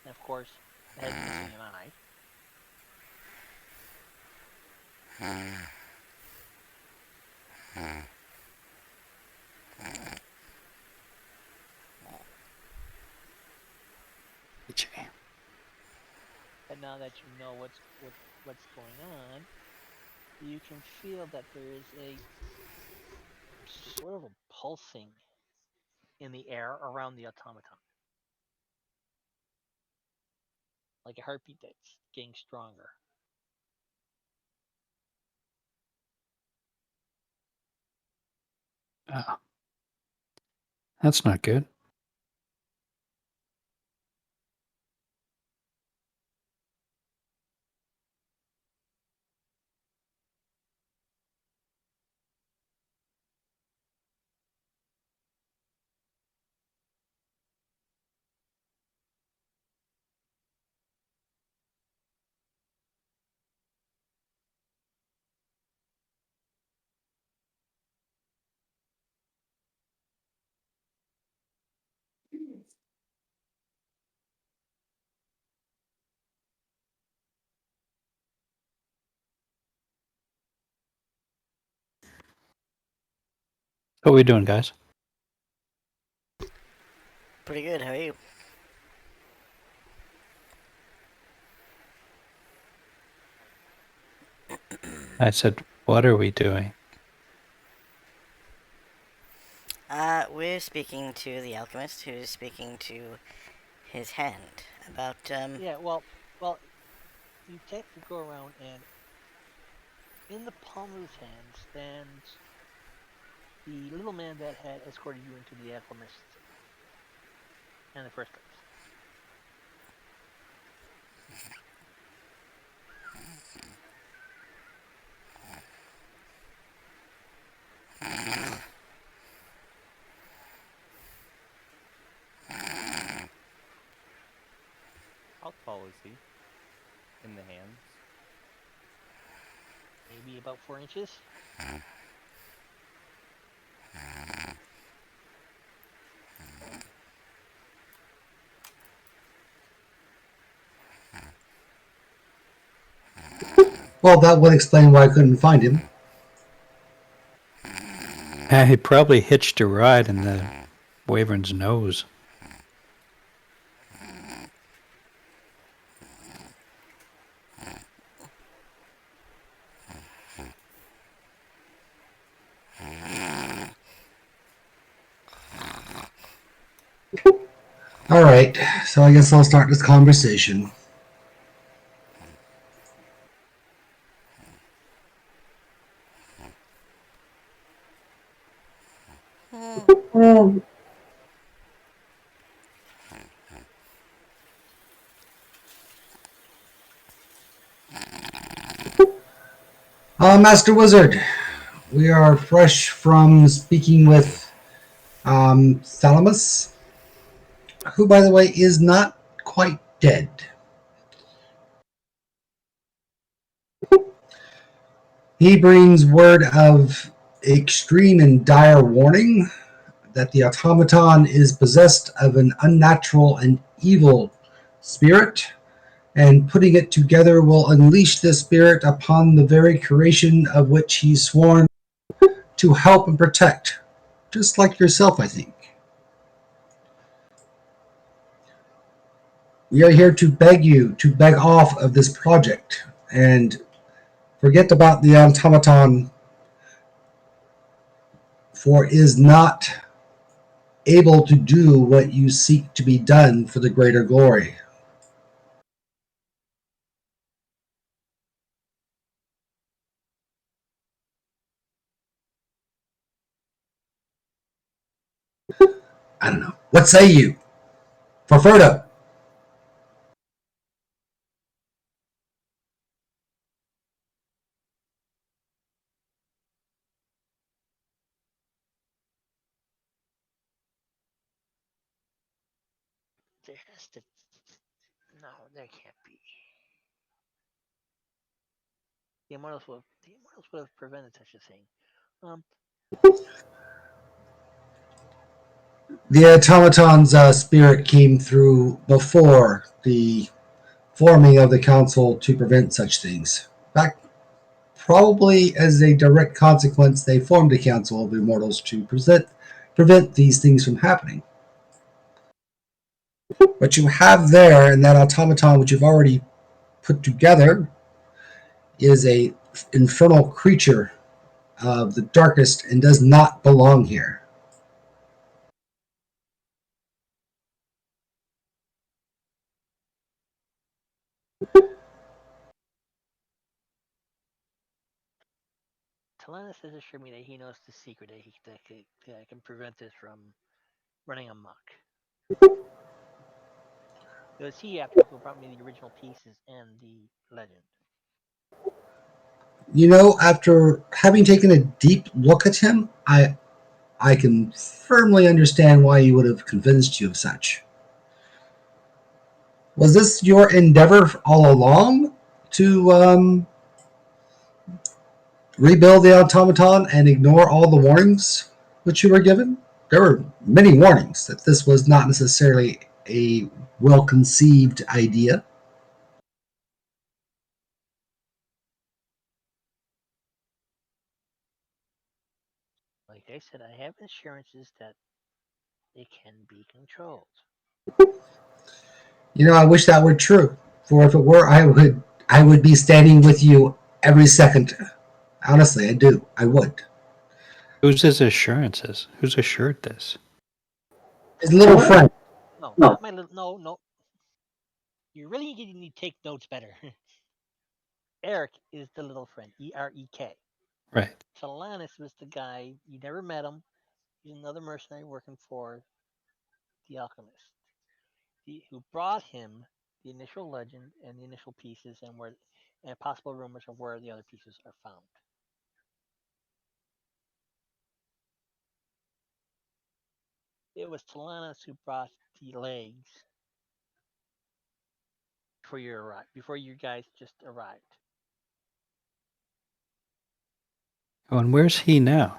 and of course the head's missing an eye. AJ. And now that you know what's going on, you can feel that there is a sort of a pulsing in the air around the automaton, like a heartbeat that's getting stronger. Oh, that's not good. What are we doing, guys? Pretty good. How are you? I said, what are we doing? We're speaking to the alchemist, who's speaking to his hand about Yeah, well, you technically go around, and in the palm of his hand stands the little man that had escorted you into the alchemist in the first place. How tall is he in the hands? Maybe about 4 inches. Well, that would explain why I couldn't find him. He probably hitched a ride in the wyvern's nose. All right, so I guess I'll start this conversation. Master Wizard, we are fresh from speaking with Thalamus, who, by the way, is not quite dead. He brings word of extreme and dire warning that the automaton is possessed of an unnatural and evil spirit, and putting it together will unleash this spirit upon the very creation of which he's sworn to help and protect, just like yourself, I think. We are here to beg you to beg off of this project and forget about the automaton, for it is not able to do what you seek to be done for the greater glory. I don't know. What say you? For Frodo? There has to. No, there can't be. The immortals would have prevented such a thing. Um, The automaton's spirit came through before the forming of the council to prevent such things. In fact, probably as a direct consequence, they formed a council of immortals to prevent these things from happening. What you have there in that automaton, which you've already put together, is a infernal creature of the darkest and does not belong here. Talanis has assured me that he knows the secret that can prevent this from running amok. It was he, after who brought me the original pieces and the legend. You know, after having taken a deep look at him, I can firmly understand why he would have convinced you of such. Was this your endeavor all along to rebuild the automaton and ignore all the warnings which you were given? There were many warnings that this was not necessarily a well conceived idea. Like like I said, I have assurances that they can be controlled. You know, I wish that were true. For if it were, I would be standing with you every second. Honestly, I do. I would. Who's his assurances? Who's assured this? His little friend. No, not my little. No, no. You really need to take notes better. Eric is the little friend. Erek. Right. Talanis was the guy. You never met him. He's another mercenary working for the alchemist. Who brought him the initial legend and the initial pieces and possible rumors of where the other pieces are found. It was Talanis who brought the legs before you guys just arrived. Oh, and where's he now?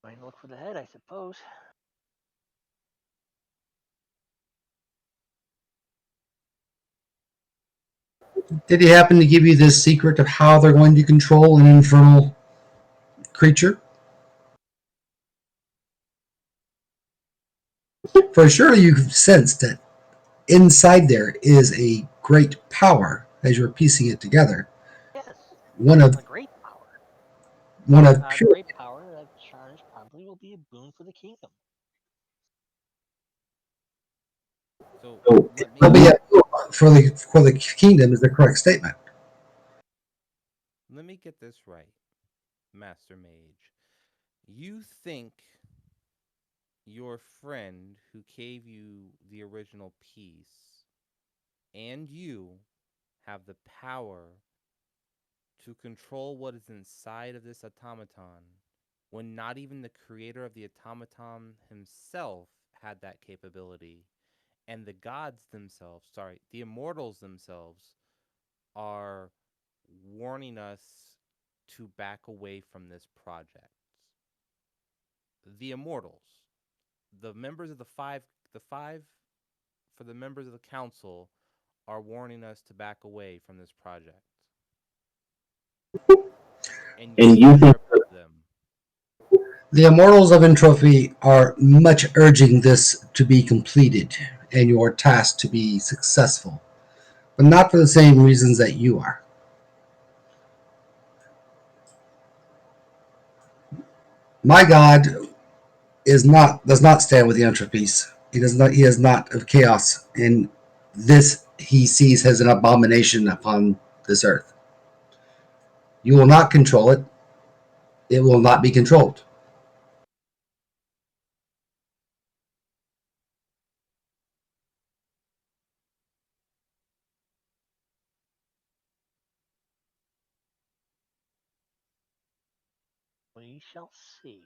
Going to look for the head, I suppose. Did he happen to give you this secret of how they're going to control an infernal creature? For sure, you've sensed that inside there is a great power as you're piecing it together. Yes, One of a great power. one of A pure great power that Charnish probably will be a boon for the kingdom. So let will me be for the kingdom is the correct statement. let me get this right, Master Mage. You think your friend who gave you the original piece and you have the power to control what is inside of this automaton when not even the creator of the automaton himself had that capability, and the gods themselves, sorry, the immortals themselves are warning us to back away from this project. The immortals, the members of the five for the members of the council are warning us to back away from this project. And you And think you think you're above them. the immortals of entropy are much urging this to be completed and your task to be successful, but not for the same reasons that you are. My God does not stand with the entropies. He is not of chaos, and this he sees as an abomination upon this earth. You will not control it. It will not be controlled. We shall see.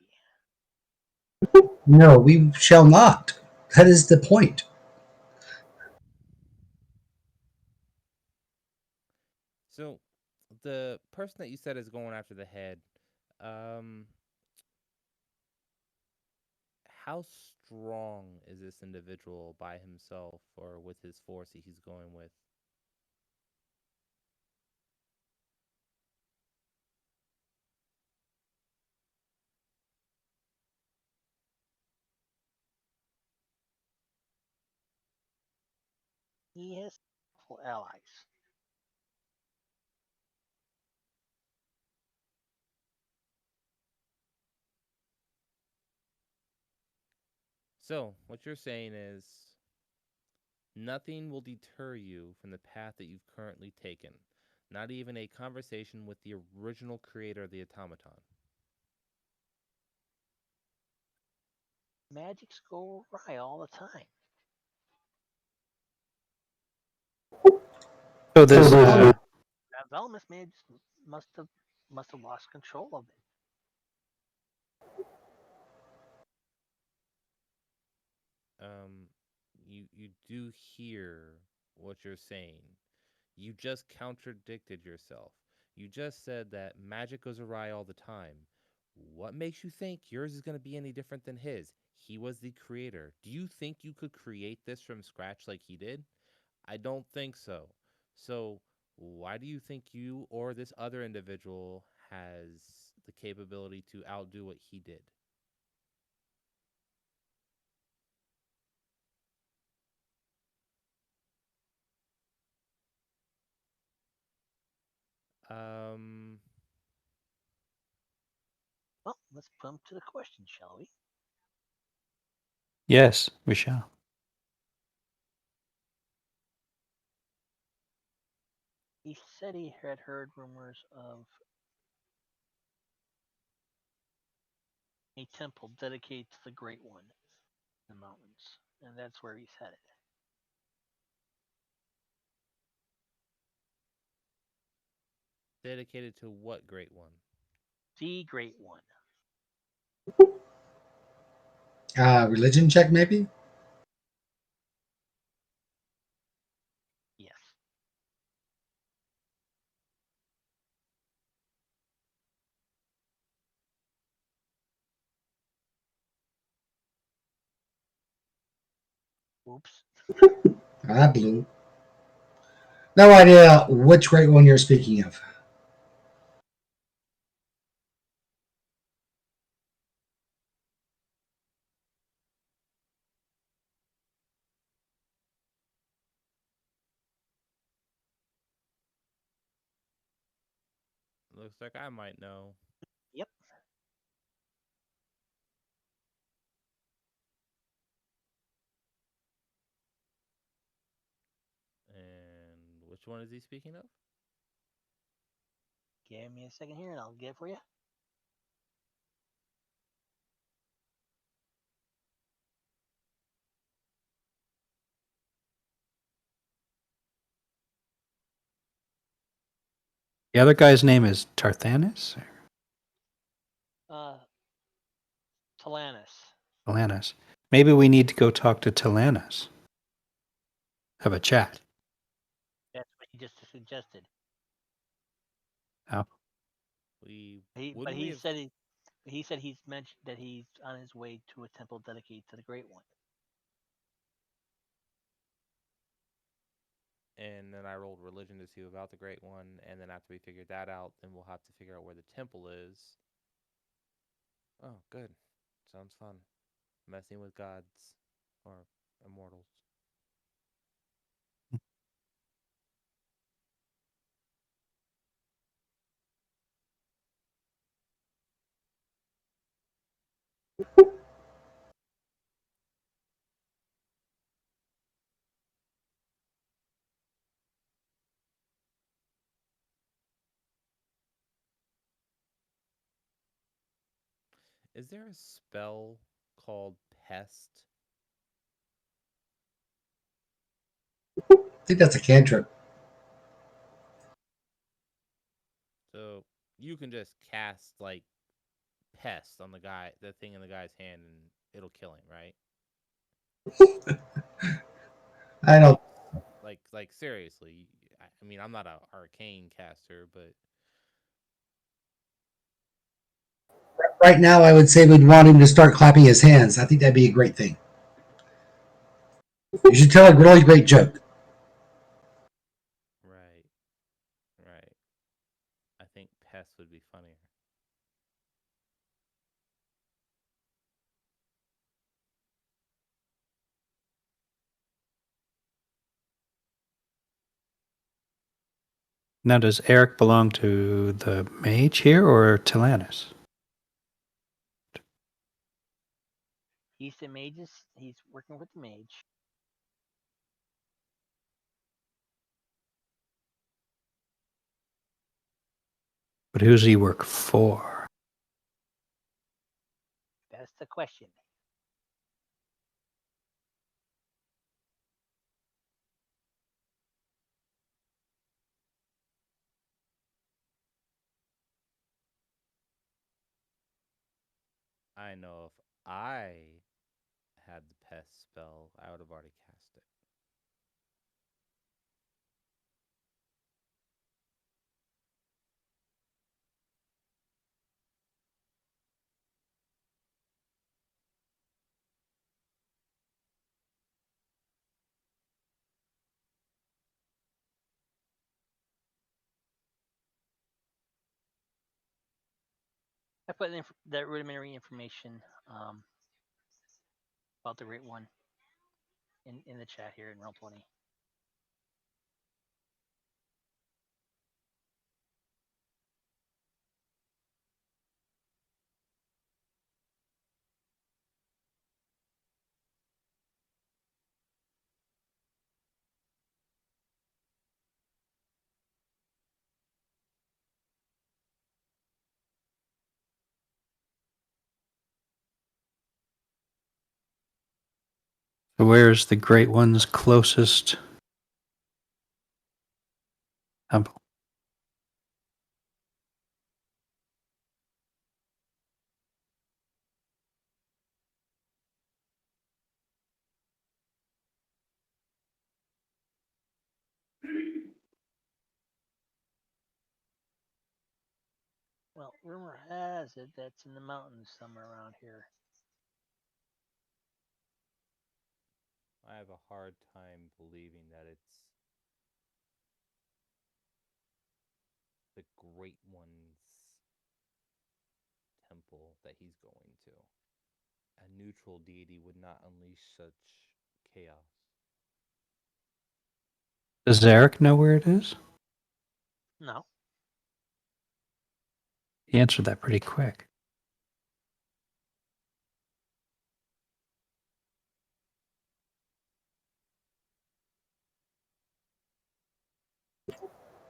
No, we shall not. That is the point. So the person that you said is going after the head, um, how strong is this individual by himself or with his force that he's going with? He has powerful allies. So what you're saying is nothing will deter you from the path that you've currently taken, not even a conversation with the original creator of the automaton. Magics go awry all the time. So this That Velmus must have must have lost control of it. Um, you do hear what you're saying. You just contradicted yourself. You just said that magic goes awry all the time. What makes you think yours is going to be any different than his? He was the creator. Do you think you could create this from scratch like he did? I don't think so. So, why do you think you or this other individual has the capability to outdo what he did? Um, Well, let's put him to the question, shall we? Yes, we shall. He said he had heard rumors of a temple dedicated to the Great One in the mountains, and that's where he's headed. dedicated to what great one? The Great One. Religion check, maybe? Yes. Oops. Blue. No idea which great one you're speaking of. Looks like I might know. Yep. And which one is he speaking of? Give me a second here, and I'll get it for you. The other guy's name is Tarthanis? Uh, Talanis. Talanis. Maybe we need to go talk to Talanis. Have a chat. That's what he just suggested. Oh. Wouldn't we have? He said he's mentioned that he's on his way to a temple dedicated to the Great One. And then I rolled religion to see about the great one, and then after we figured that out, then we'll have to figure out where the temple is. Oh, good. Sounds fun. Messing with gods or immortals. Is there a spell called pest? I think that's a cantrip. So you can just cast like pest on the thing in the guy's hand, and it'll kill him, right? I don't. Like seriously. I mean, I'm not a arcane caster, but Right now, I would say we'd want him to start clapping his hands. I think that'd be a great thing. You should tell a really great joke. right, right. I think pest would be funnier. Now, does Eric belong to the mage here or Talanis? He's the mage's. He's working with the mage. But who's he work for? That's the question. I know if I had the pest spell, I would have already cast it. I put that rudimentary information about the Great One in the chat here in Roll20. So where's the Great One's closest temple? Well, rumor has it that's in the mountains somewhere around here. I have a hard time believing that it's the Great One's temple that he's going to. A neutral deity would not unleash such chaos. Does Eric know where it is? No. He answered that pretty quick.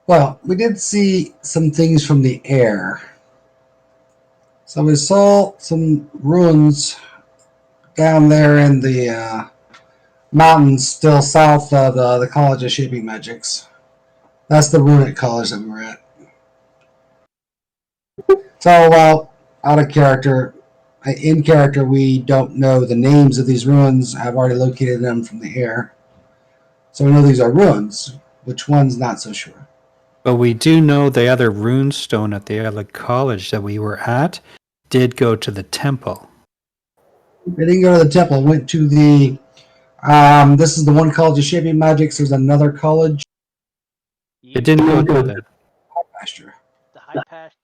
Well, we did see some things from the air. So we saw some ruins down there in the mountains, still south of the College of Shaping Magics. That's the runic college that we were at. So, well, out of character, in character, we don't know the names of these ruins. I've already located them from the air. So we know these are ruins. Which one's not so sure. But we do know the other rune stone at the other college that we were at did go to the temple. They didn't go to the temple. Went to the. This is the one college of shaping magics. There's another college. It didn't go to the. Pasture.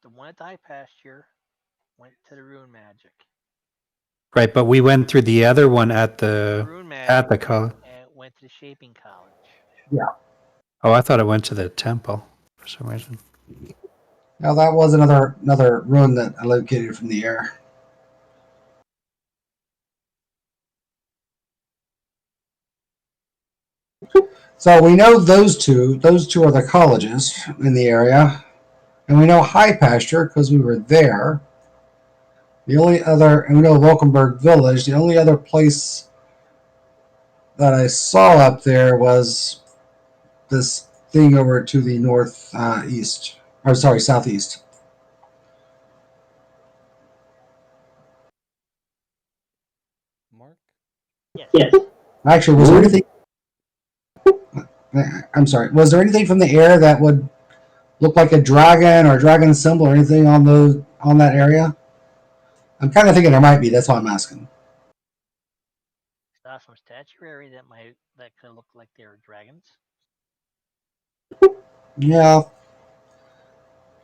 The one at the high pasture went to the rune magic. Right, but we went through the other one at The the rune magic college. went to the shaping college. Yeah. Oh, I thought it went to the temple for some reason. Now that was another ruin that I located from the air. So we know those two. Those two are the colleges in the area, and we know High Pasture because we were there. The only other, and we know Wolkenberg Village. The only other place that I saw up there was this thing over to the north east, or sorry, southeast. Mark? Yes. Actually, was there anything? I'm sorry. Was there anything from the air that would look like a dragon or a dragon symbol or anything on that area? I'm kind of thinking there might be. That's why I'm asking. Saw some statuary that could look like they were dragons. Yeah,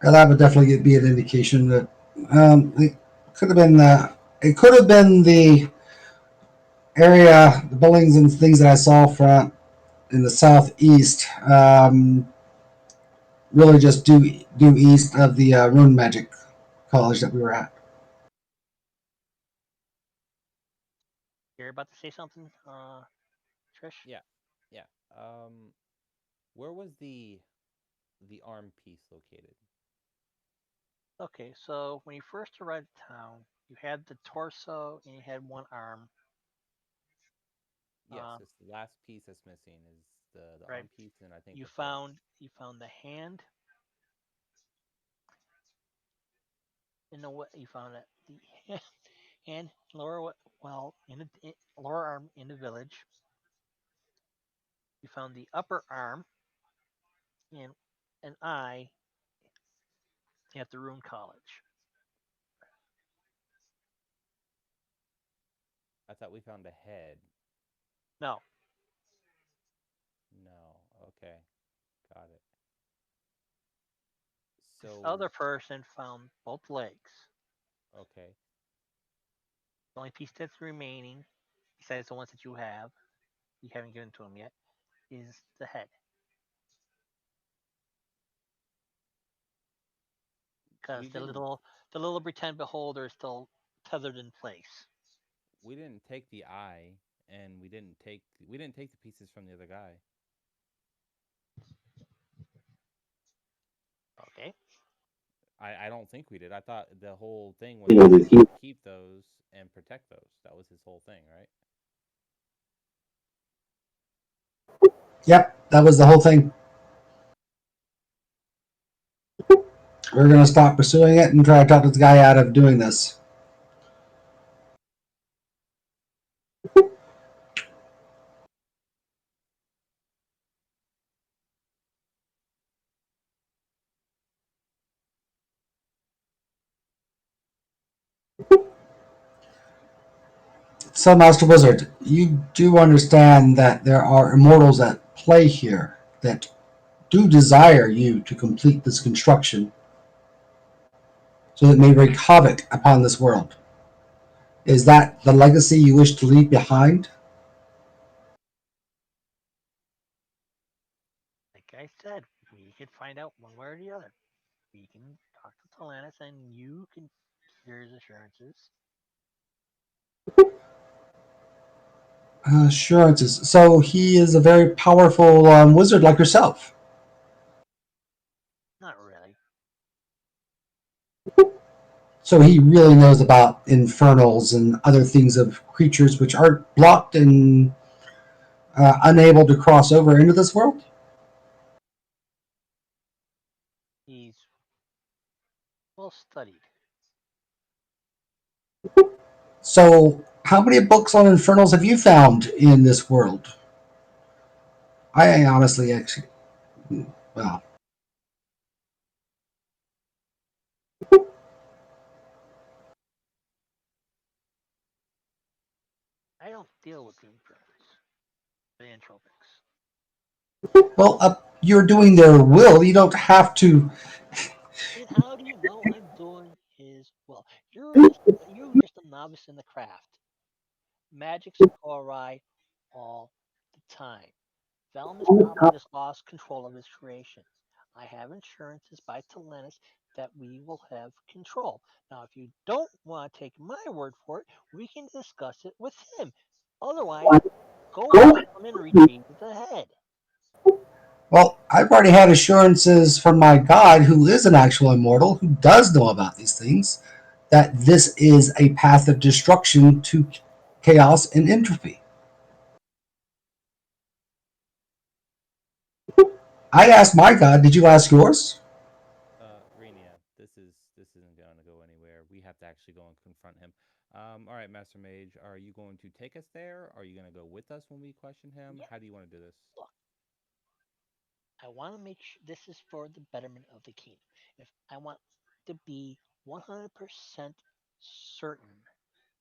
that would definitely be an indication that it could have been. It could have been the area, the buildings and things that I saw from in the southeast. Really, just due east of the Rune Magic College that we were at. You're about to say something, Trish? Yeah. Yeah. Where was the arm piece located? Okay, so when you first arrived at town, you had the torso and you had one arm. Yes, it's the last piece that's missing is the Right. arm piece and I think You the foot. found the hand. You found it the hand lower lower arm in the village. You found the upper arm and an eye at the Rune College. I thought we found a head. No, No. Okay. Got it. this So other person found both legs. Okay. The only piece that's remaining, besides the ones that you haven't given to him yet, is the head. Because We didn't the little pretend beholder is still tethered in place. we didn't take the eye, and we didn't take the pieces from the other guy. Okay. I don't think we did. I thought the whole thing was that he would keep those and protect those. That was his whole thing, right? Yep, that was the whole thing. We're going to stop pursuing it and try to talk this guy out of doing this. So, Master Wizard, you do understand that there are immortals at play here that do desire you to complete this construction so that it may wreak havoc upon this world. Is that the legacy you wish to leave behind? Like I said, we could find out one way or the other. We can talk to Talanis and you can hear his assurances. Assurances. So he is a very powerful wizard like yourself. Not really. So he really knows about infernals and other things of creatures which are blocked and unable to cross over into this world. He's well studied. So, how many books on infernals have you found in this world? I honestly, actually, well, I don't deal with the infernals, the entropics. you're doing their will. You don't have to. And how do you know I'm doing his well? You're just a novice in the craft. Magics go awry all the time. Velmus probably just lost control of his creations. I have insurances by Telenis that we will have control. Now, if you don't want to take my word for it, we can discuss it with him. Otherwise, go help him and retrieve the head. Well, I've already had assurances from my god, who is an actual immortal, who does know about these things, that this is a path of destruction to chaos and entropy. I asked my god. Did you ask yours? Renia, this isn't going to go anywhere. We have to actually go and confront him. All right, Master Mage, are you going to take us there? Are you going to go with us when we question him? Yeah, How do you want to do this? look, I want to make sure this is for the betterment of the kingdom. If I want to be 100% certain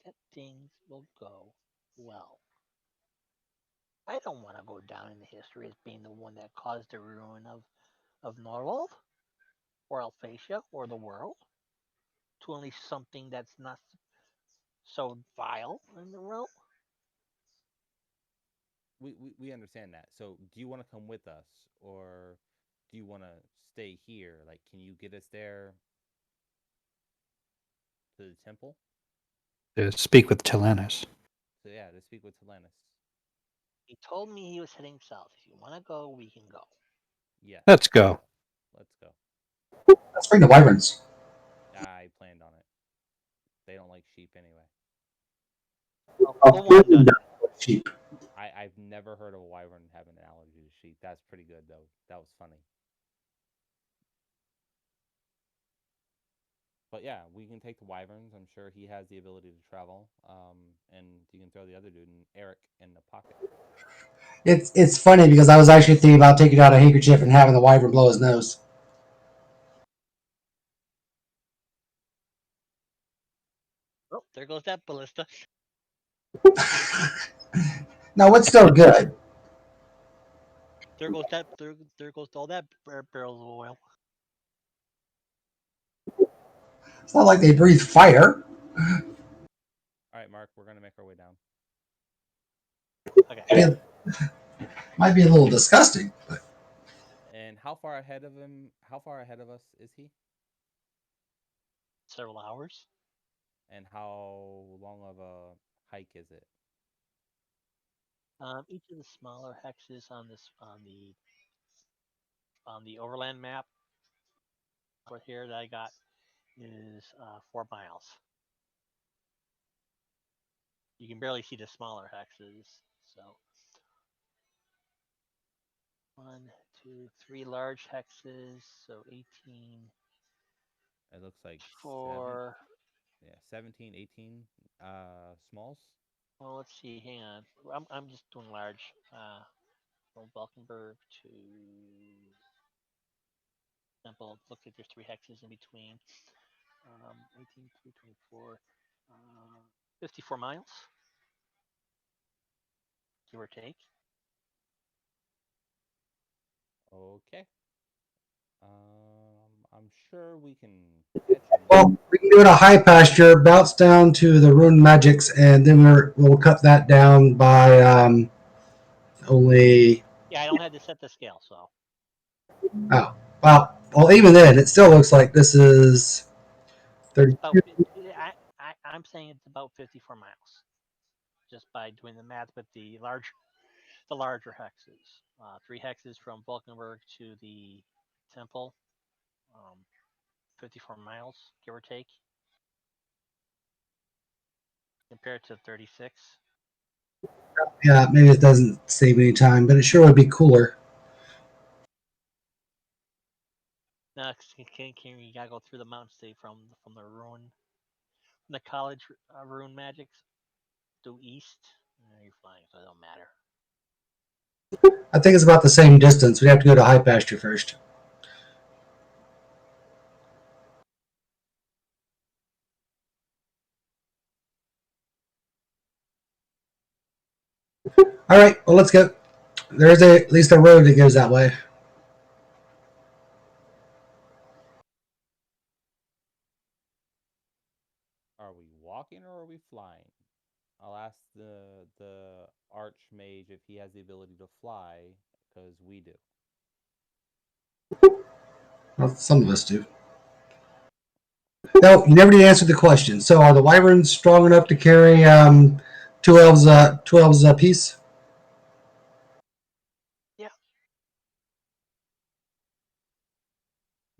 that things will go well. I don't want to go down in history as being the one that caused the ruin of Norwald or Alphasia or the world to unleash something that's not so vile in the realm. We understand that. So, do you want to come with us, or do you want to stay here? Like, can you get us there to the temple? To speak with Telenis. So, yeah, to speak with Telenis. He told me he was heading south. If you want to go, we can go. Yes, Let's go. let's go. Let's bring the wyverns. I planned on it. They don't like sheep anyway. Oh, the one doesn't. Sheep. I've never heard of a wyvern having an allergy to sheep. That's pretty good, though. That was funny. But yeah, we can take the wyverns. I'm sure he has the ability to travel. And you can throw the other dude, Eric, in the pocket. It's funny because I was actually thinking about taking out a handkerchief and having the wyvern blow his nose. Oh, there goes that ballista. No, it's still good. There goes that. There goes all that barrels of oil. It's not like they breathe fire. All right, Mark, we're gonna make our way down. Okay. It might be a little disgusting, but And how far ahead of him? How far ahead of us is he? Several hours. And how long of a hike is it? Each of the smaller hexes on the overland map over here that I got is 4 miles. You can barely see the smaller hexes. So 1, 2, 3 large hexes. So 18, It looks like 4. 17, 18 smalls. Well, let's see. Hang on. I'm just doing large. From Valkenburg to Temple. It looks like there's 3 hexes in between. 18, 24, 54 miles, give or take. Okay. I'm sure we can catch him. well, we can do it a high pasture, bounce down to the rune magics, and then we'll cut that down by only. Yeah, I don't have to set the scale, so Oh, well, even then, it still looks like this is it's about. 32. I'm saying it's about 54 miles, just by doing the math with the larger hexes. 3 hexes from Valkenburg to the temple. Um, 54 miles, give or take, compared to 36. Yeah, maybe it doesn't save any time, but it sure would be cooler. Now, you gotta go through the mountain state from the from the college rune magics due east. You're flying, so it don't matter. I think it's about the same distance. We have to go to high pasture first. All right, well, let's go. There's at least a road that goes that way. Are we walking or are we flying? I'll ask the archmage if he has the ability to fly, because we do. Well, some of us do. No, you never did answer the question. So, are the wyverns strong enough to carry two elves a piece? Yeah, Yes,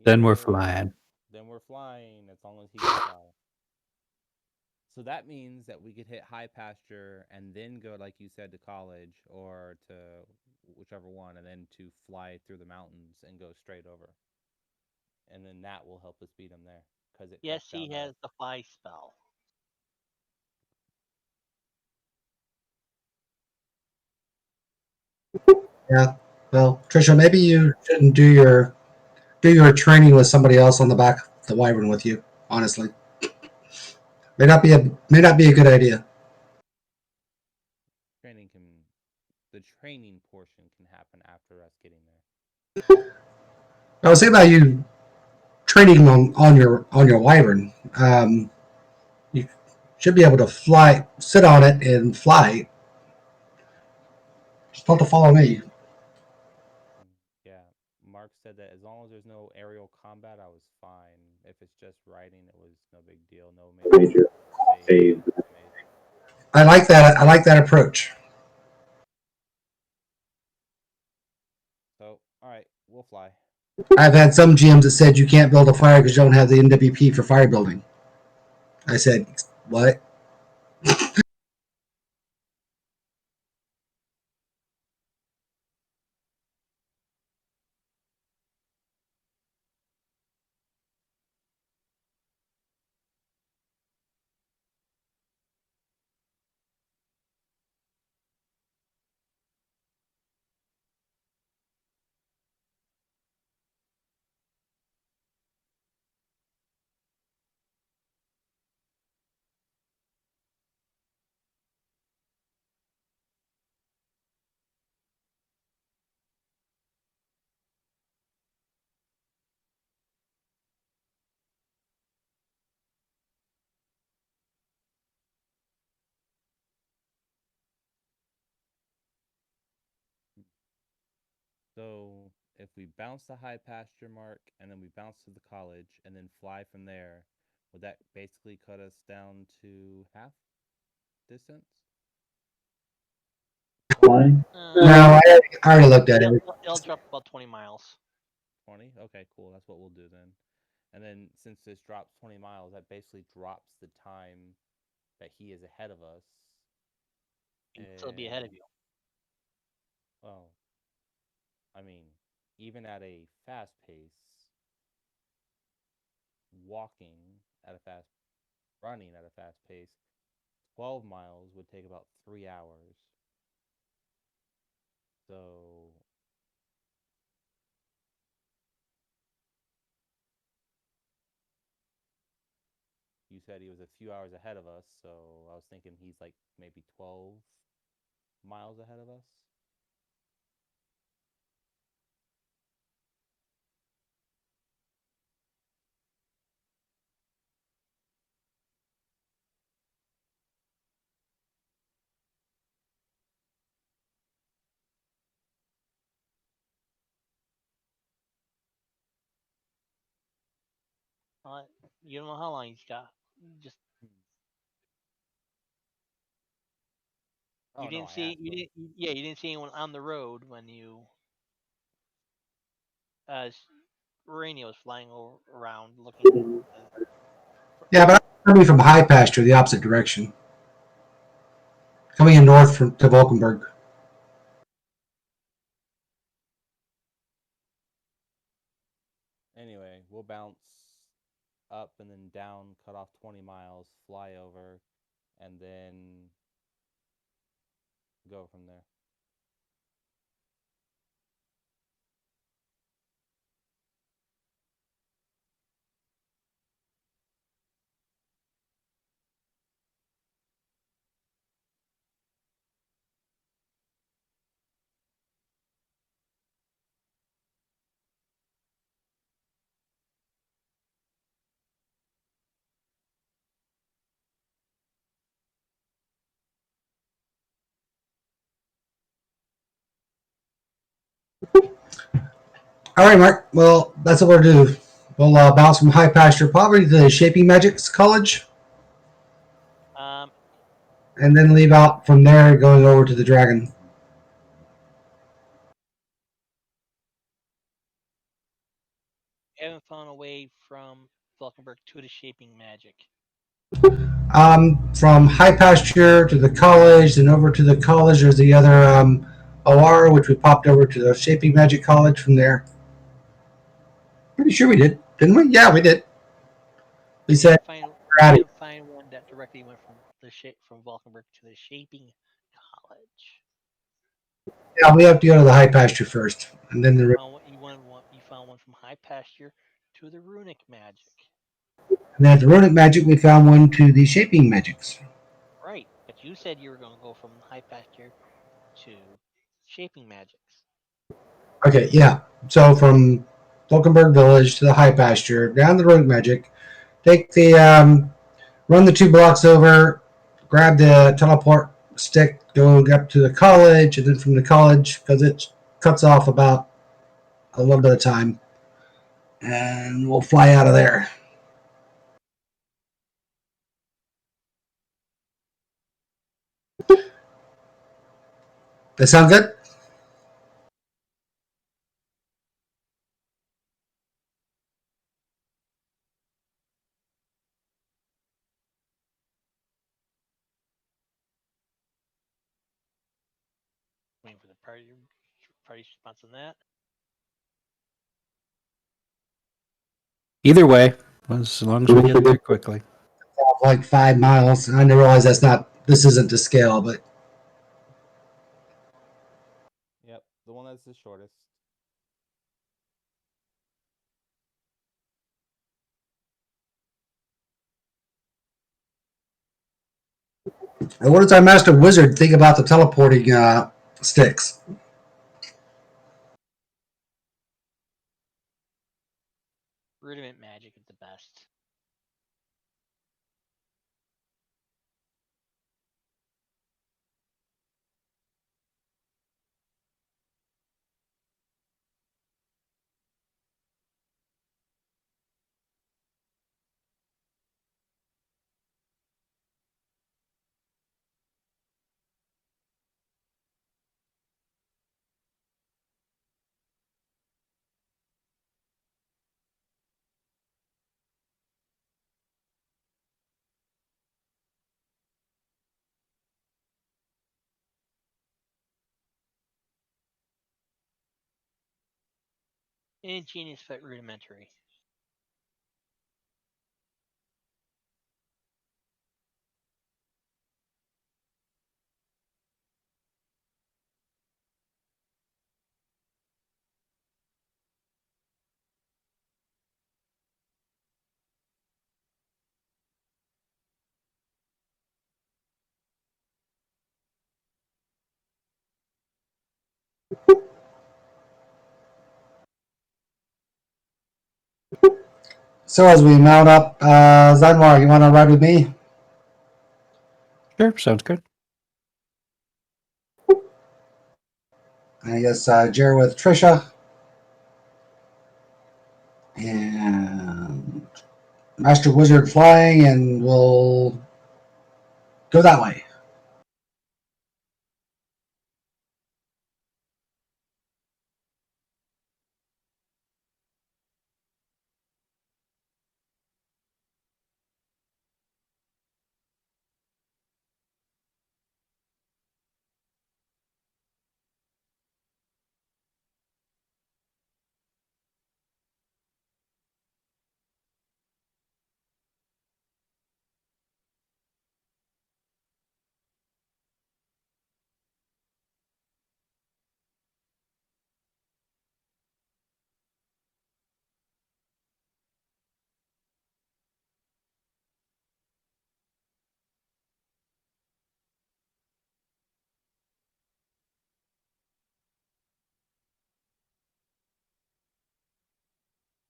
Then we're sir. flying. Then we're flying as long as he can fly. So that means that we could hit high pasture and then go, like you said, to college or to whichever one, and then to fly through the mountains and go straight over. And then that will help us beat him there because it yes, cuts he down the. has the fly spell. Yeah. Well, Trisha, maybe you shouldn't do your training with somebody else on the back of the wyvern with you. Honestly, may not be a good idea. Training can. The training portion can happen after us getting there. I was thinking about you training on your wyvern. You should be able to fly, sit on it, and fly. Just don't have to follow me. Yeah, Mark said that as long as there's no aerial combat, I was fine. If it's just riding, it was no big deal. No major saves that have to be made. I like that. I like that approach. So, all right, we'll fly. I've had some GMs that said you can't build a fire because you don't have the NWP for fire building. I said, what? So if we bounce the high pasture mark and then we bounce to the college and then fly from there, would that basically cut us down to half distance? No, I already looked at it. It'll drop about 20 miles. 20? Okay, cool. That's what we'll do then. And then since this drops 20 miles, that basically drops the time that he is ahead of us. He'd still be ahead of And, you. well, I mean, even at a fast pace, walking at a fast, running at a fast pace, 12 miles would take about 3 hours. So you said he was a few hours ahead of us. So I was thinking he's like maybe 12 miles ahead of us. Uh, you don't know how long he's got. Just Hmm. Oh no, I asked him. you didn't see anyone on the road when you Rainey was flying around looking. Yeah, but I'm coming from high pasture, the opposite direction, coming in north from to Valkenburg. Anyway, we'll bounce up and then down, cut off 20 miles, fly over, and then go from there. All right, Mark. Well, that's what we'll do. We'll bounce from high pasture probably to the Shaping Magics College, Um, and then leave out from there, going over to the Dragon. haven't found a way from Valkenburg to the shaping magic. From high pasture to the college, then over to the college. There's the other OR, which we popped over to the Shaping Magic College from there. Pretty sure we did, didn't we? Yeah, we did. We You said can't find we're out of one that directly went from from Valkenburg to the shaping college. Yeah, we have to go to the high pasture first, and then You the found you found one from high pasture to the runic magic. and then at the Runic Magic, we found one to the Shaping Magics. Right, but you said you were going to go from high pasture to shaping magics. Okay, yeah. So from Valkenburg Village to the high pasture, down the Runic Magic, take the run the 2 blocks over, grab the teleport stick, go up to the college, and then from the college, because it cuts off about a little bit of time, and we'll fly out of there. That sound good? Waiting for the party response on that. Either way, as long as we get there quickly. Like 5 miles, and I didn't realize that's not. This isn't to scale, but Yep, the one that's the shortest. what does our master wizard think about the teleporting sticks? Rudiment magic is the best. Ingenious but rudimentary. So as we mount up, Zanwar, you want to ride with me? Sure, sounds good. I guess Jer with Trisha. And Master Wizard flying, and we'll go that way.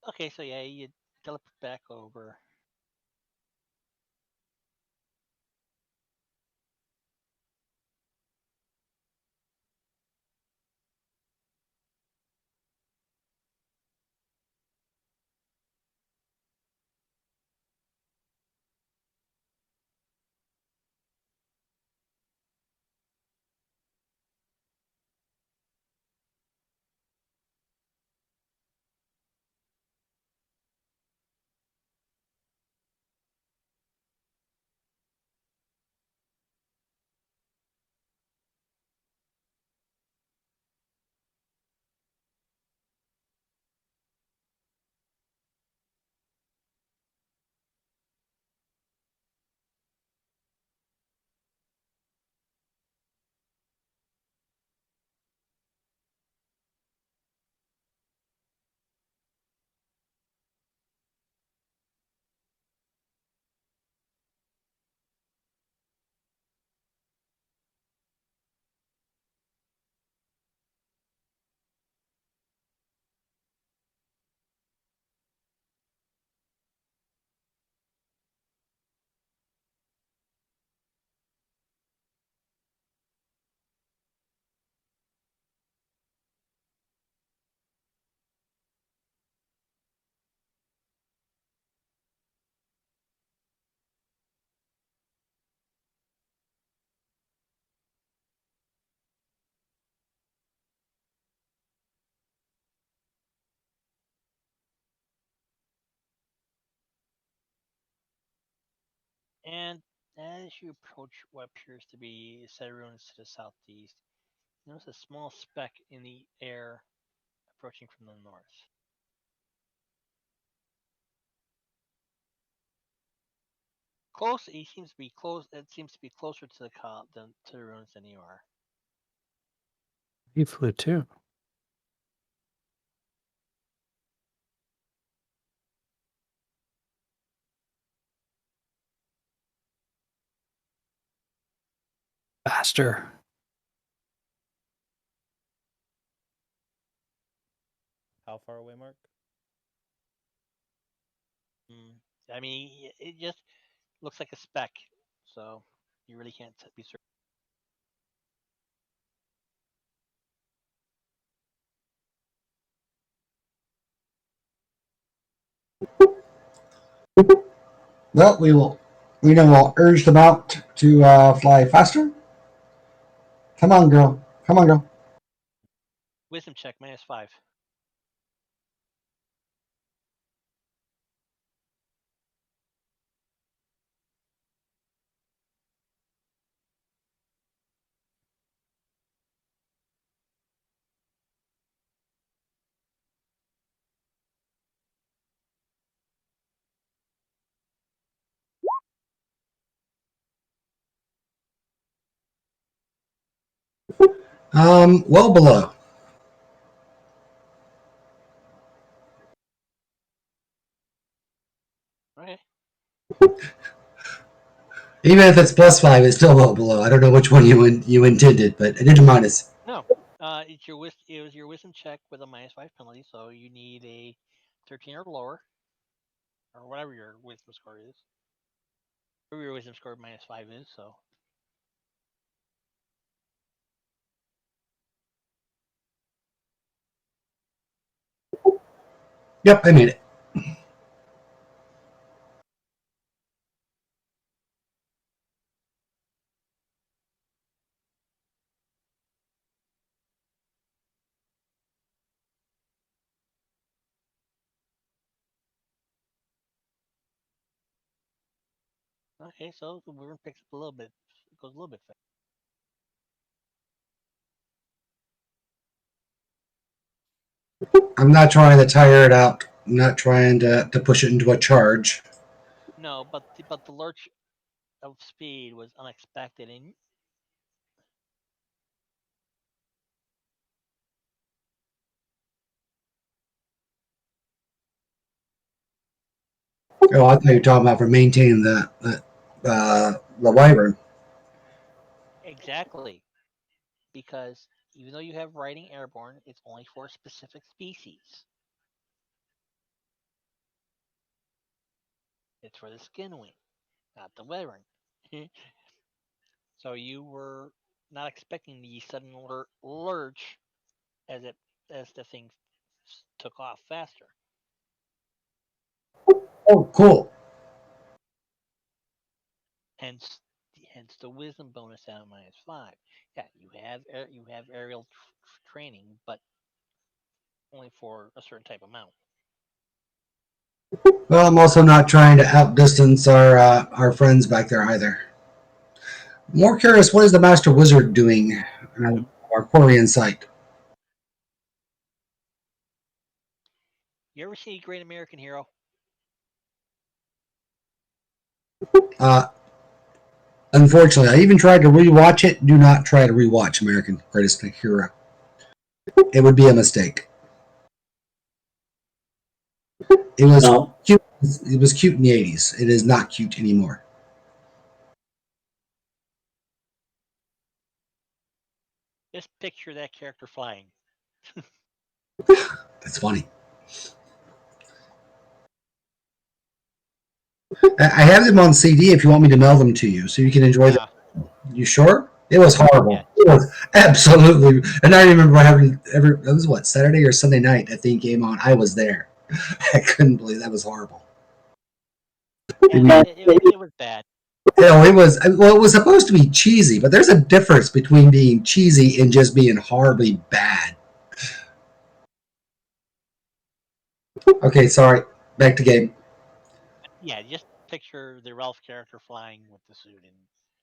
Okay, so yeah, you teleport back over. And as you approach what appears to be a set of ruins to the southeast, you notice a small speck in the air approaching from the north. Close, he seems to be close. It seems to be closer to the than to the ruins than you are. He flew too. Faster. How far away, Mark? Mm. I mean, it just looks like a speck, so you really can't be certain. Well, we know we'll urge them out to fly faster. Come on, girl. Come on, girl. Wisdom check -5. Well below. Okay. Even if it's +5, it's still well below. I don't know which one you intended, but I did a minus. No. It was your wisdom check with a -5 penalty, so you need a 13 or lower, or whatever your wisdom score is. Whatever your wisdom score -5 is, so. Yep, I made it. Okay, so the wyvern picks up a little bit. It goes a little bit fast. I'm not trying to tire it out. I'm not trying to push it into a charge. No, but the lurch of speed was unexpected, and Oh, I thought you were talking about for maintaining the wyvern. exactly because even though you have riding airborne, it's only for a specific species. It's for the skinwing, not the wyvern. So you were not expecting the sudden lurch as it as the thing took off faster. Oh, cool. Hence, hence the wisdom bonus down -5. Yeah, you have aerial training, but only for a certain type of mount. Well, I'm also not trying to outdistance our friends back there either. More curious, what is the Master Wizard doing on our Quarian site? You ever see Great American Hero? Uh, Unfortunately, I even tried to rewatch it. Do not try to rewatch American Greatest Hero. It would be a mistake. It was No. cute. It was cute in the '80s. It is not cute anymore. Just picture that character flying. That's funny. I have them on CD if you want me to mail them to you, so you can enjoy them. Yeah, You sure? It was yeah. horrible. It was absolutely. And I remember having every. It was what, Saturday or Sunday night. That thing came on. I was there. I couldn't believe that was horrible. Yeah, No. it was bad. You know, it was well. It was supposed to be cheesy, but there's a difference between being cheesy and just being horribly bad. Okay, sorry. Back to game. Yeah, just picture the Ralph character flying with the suit, and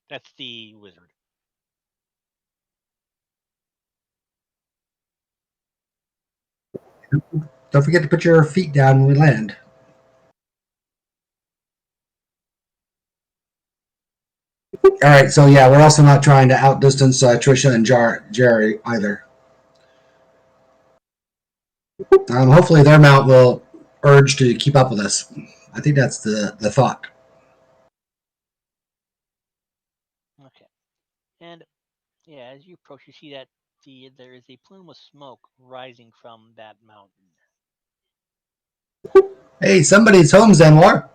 that's the wizard. Don't forget to put your feet down when we land. All right. So yeah, we're also not trying to outdistance Trisha and Jerry either. Hopefully, their mount will urge to keep up with us. I think that's the thought. Okay, and yeah, as you approach, you see that there is a plume of smoke rising from that mountain. Hey, somebody's home, Zenwar.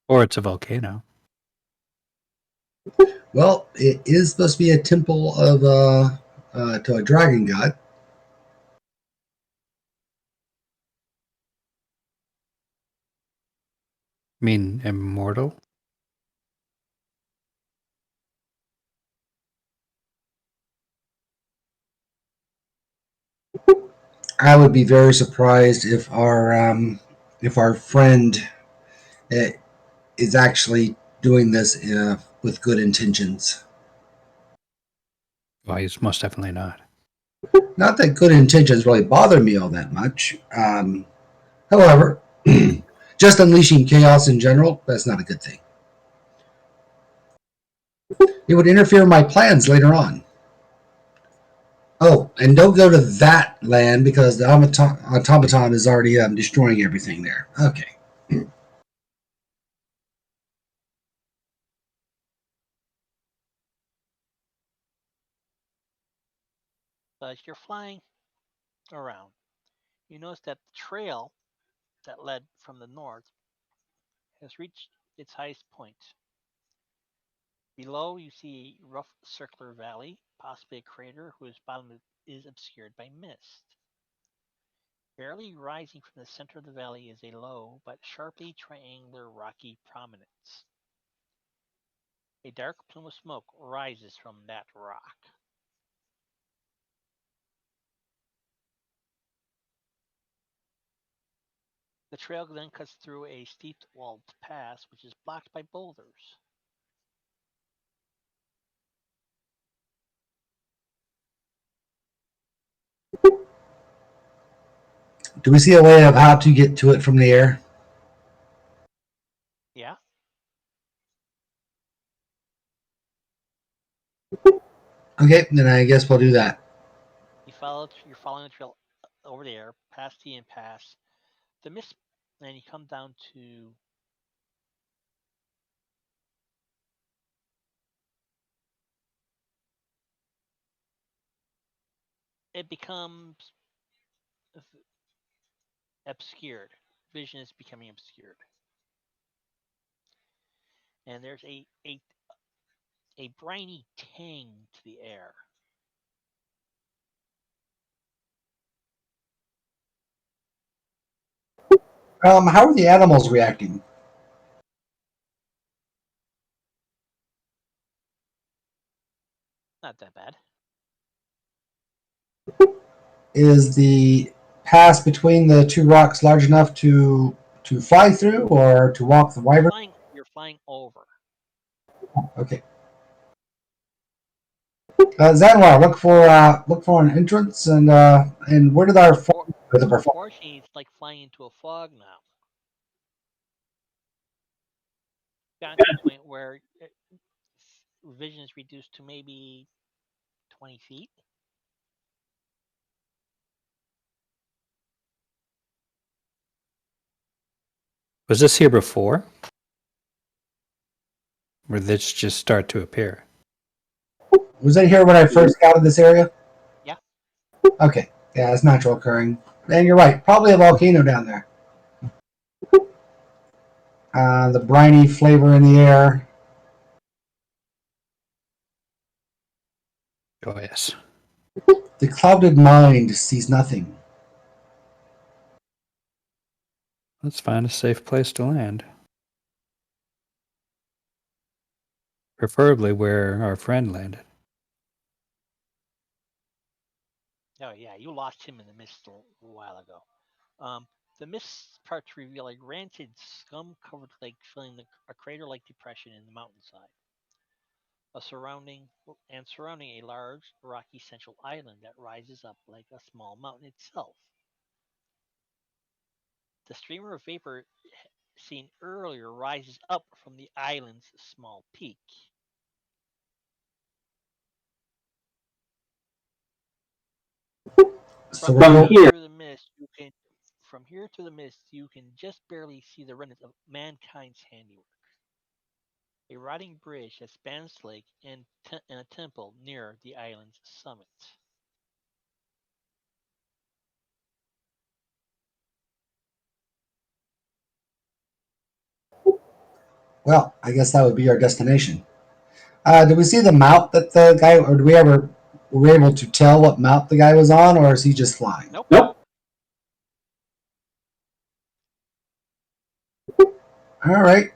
Or it's a volcano. Well, it is supposed to be a temple of to a dragon god. I mean, immortal? I would be very surprised if our friend uh, is actually doing this with good intentions. Well, he's most definitely not. Not that good intentions really bother me all that much. However, just unleashing chaos in general, that's not a good thing. It would interfere with my plans later on. Oh, and don't go to that land because the automaton is already destroying everything there. Okay. But as you're flying around, you notice that the trail that led from the north has reached its highest point. Below, you see a rough circular valley, possibly a crater whose bottom is obscured by mist. Barely rising from the center of the valley is a low but sharply triangular rocky prominence. A dark plume of smoke rises from that rock. The trail then cuts through a steep walled pass which is blocked by boulders. Do we see a way of how to get to it from the air? Yeah, Okay, then I guess we'll do that. you're following the trail over there, past the impasse. The mist, and you come down to it becomes obscured. Vision is becoming obscured, and there's a briny tang to the air. How are the animals reacting? Not that bad. Is the pass between the two rocks large enough to fly through or to walk the wyvern? You're flying over. Okay. Zanwar, look for an entrance and where did our For, with the perform? Unfortunately, it's like flying into a fog now. Gotten to the point where vision is reduced to maybe 20 feet. Was this here before? Or did this just start to appear? Was it here when I first got in this area? Yeah. Okay. Yeah, it's natural occurring. And you're right, probably a volcano down there. The briny flavor in the air. Oh, yes. The clouded mind sees nothing. Let's find a safe place to land. Preferably where our friend landed. Oh yeah, you lost him in the mist a while ago. Um, the mist starts to reveal a rancid, scum-covered lake filling a crater-like depression in the mountainside. Surrounding a large, rocky central island that rises up like a small mountain itself. The streamer of vapor seen earlier rises up from the island's small peak. So From we're here through the mist, you can just barely see the remnants of mankind's handiwork. A rotting bridge that spans the lake and a temple near the island's summit. well, I guess that would be our destination. Did we see the mount that the guy, or do we ever were we able to tell what mount the guy was on, or is he just flying? Nope. Nope. All right.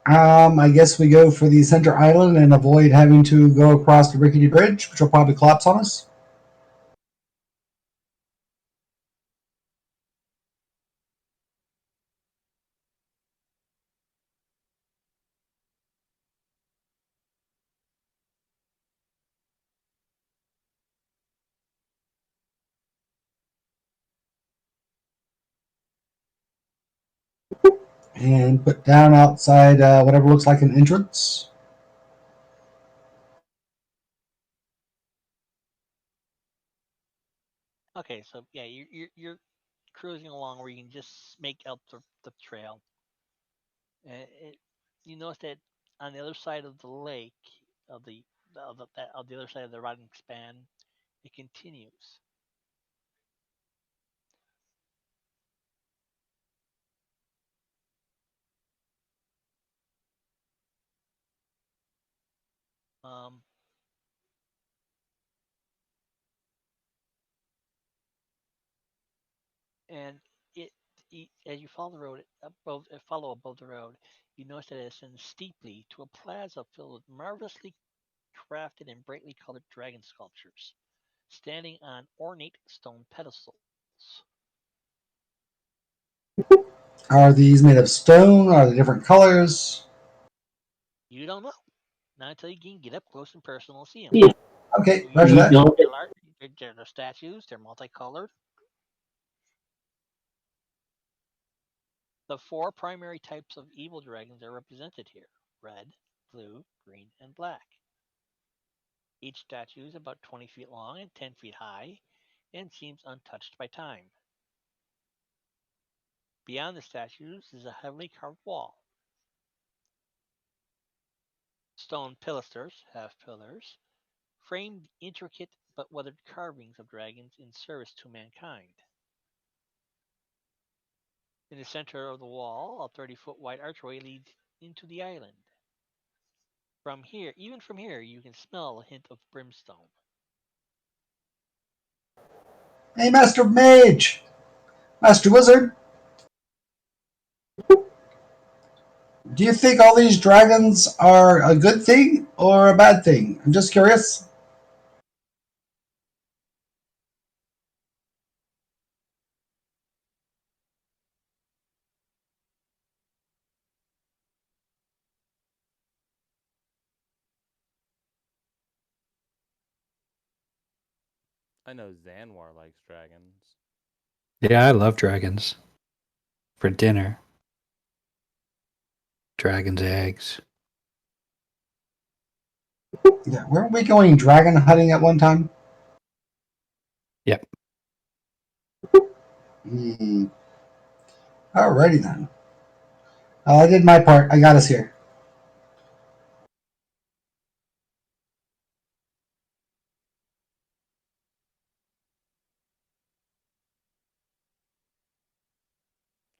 I guess we go for the center island and avoid having to go across the rickety bridge, which will probably collapse on us. And put down outside whatever looks like an entrance. Okay, so yeah, you're cruising along where you can just make out the trail. It, you notice that on the other side of the lake, of the other side of the rotting span, it continues. Um, and it, as you follow the road follow above the road, you notice that it ascends steeply to a plaza filled with marvelously crafted and brightly colored dragon sculptures, standing on ornate stone pedestals. Are these made of stone? Are they different colors? You don't know. Not until you can get up close and personal and see them. Okay, You roger know that. they're statues. They're multicolored. The four primary types of evil dragons are represented here: red, blue, green, and black. Each statue is about 20 feet long and 10 feet high and seems untouched by time. Beyond the statues is a heavily carved wall. Stone pilasters, half pillars, framed intricate but weathered carvings of dragons in service to mankind. In the center of the wall, a 30-foot wide archway leads into the island. Even from here, you can smell a hint of brimstone. Hey, Master Mage! Master Wizard! Do you think all these dragons are a good thing or a bad thing? I'm just curious. I know Zanwar likes dragons. Yeah, I love dragons. For dinner, dragon's eggs. Yeah, weren't we going dragon hunting at one time? Yep. Hmm. Alrighty then. I did my part. I got us here.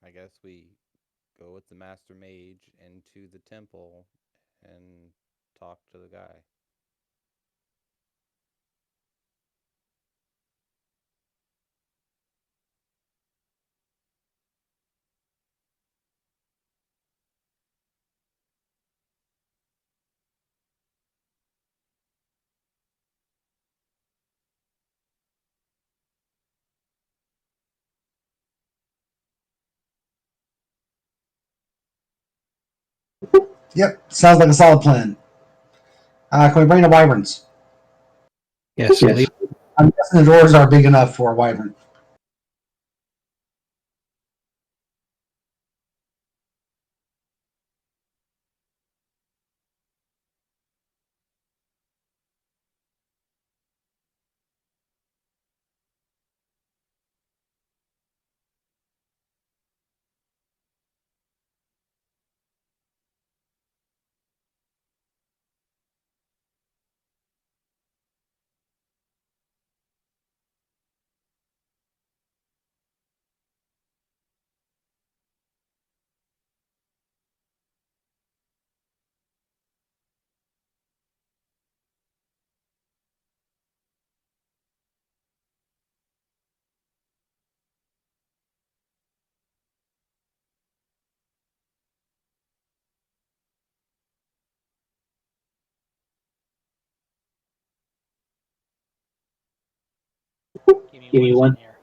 I guess we go with the Master Mage into the temple and talk to the guy. Yep, sounds like a solid plan. Can we bring the wyverns? Yes, Yes. I'm guessing the doors are big enough for a wyvern. Give me Give one me one. second here.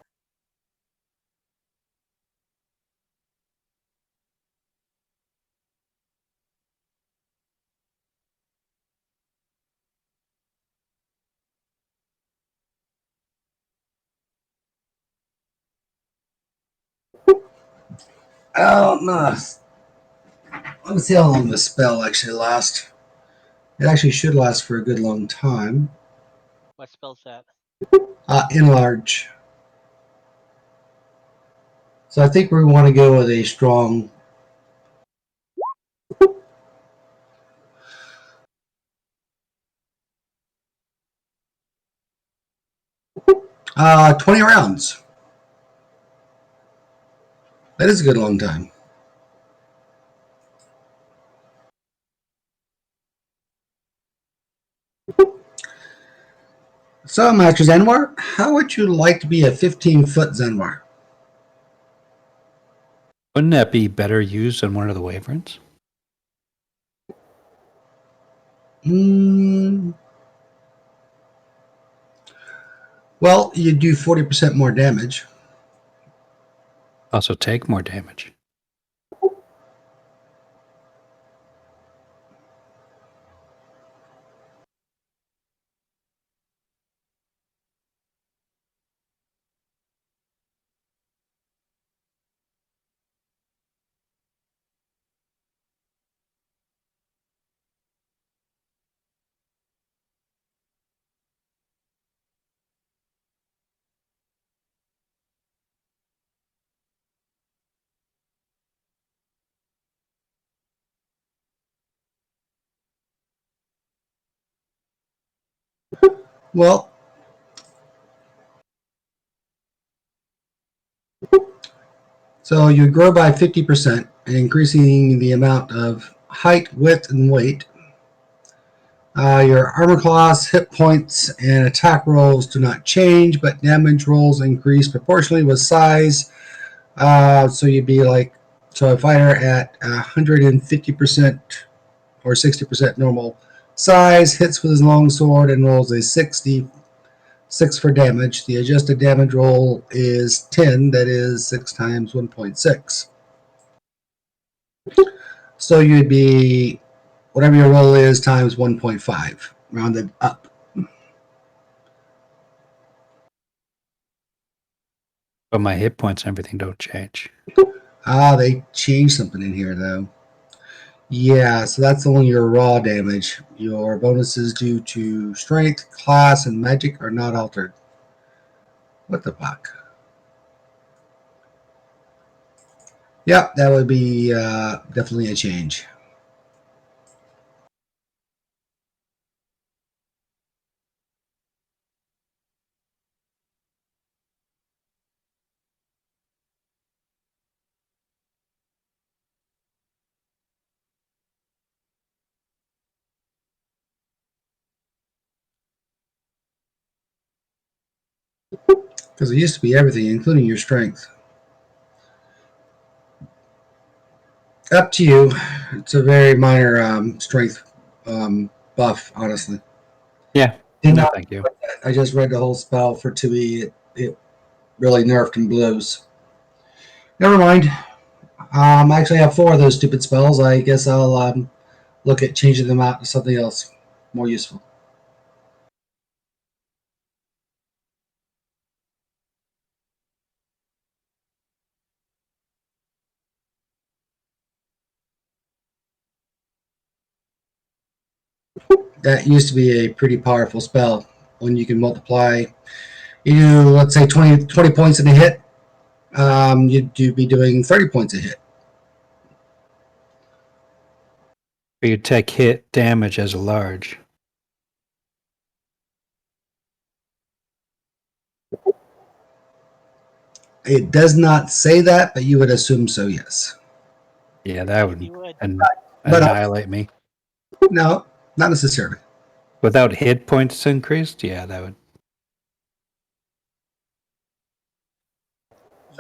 Oh, no. Let me see how long this spell actually lasts. It actually should last for a good long time. What spell's that? Enlarge. So I think we want to go with a strong 20 rounds. That is a good long time. So, Master Zanwar, how would you like to be a 15-foot Zanwar? Wouldn't that be better used on one of the wyverns? Hmm. Well, you do 40% more damage. Also take more damage. Well, so you grow by 50%, increasing the amount of height, width, and weight. Your armor class, hit points, and attack rolls do not change, but damage rolls increase proportionally with size. So you'd be like, so a fighter at 150% or 60% normal size hits with his longsword and rolls a 66 for damage. The adjusted damage roll is 10, that is 6 times 1.6. So you'd be whatever your roll is times 1.5, rounded up. But my hit points and everything don't change. They changed something in here though. Yeah, so that's only your raw damage. Your bonuses due to strength, class, and magic are not altered. What the fuck? Yep, that would be definitely a change. Because it used to be everything, including your strength. Up to you. It's a very minor strength buff, honestly. Yeah. Did No, not. thank you. I just read the whole spell for 2E. It really nerfed and blows. Never mind. I actually have 4 of those stupid spells. I guess I'll look at changing them out to something else more useful. That used to be a pretty powerful spell when you can multiply. You do, let's say, 20 points in a hit. You'd be doing 30 points a hit. Or you take hit damage as a large. It does not say that, but you would assume so, yes. Yeah, that would You would. But annihilate me. no, not necessarily. Without hit points increased, yeah, that would.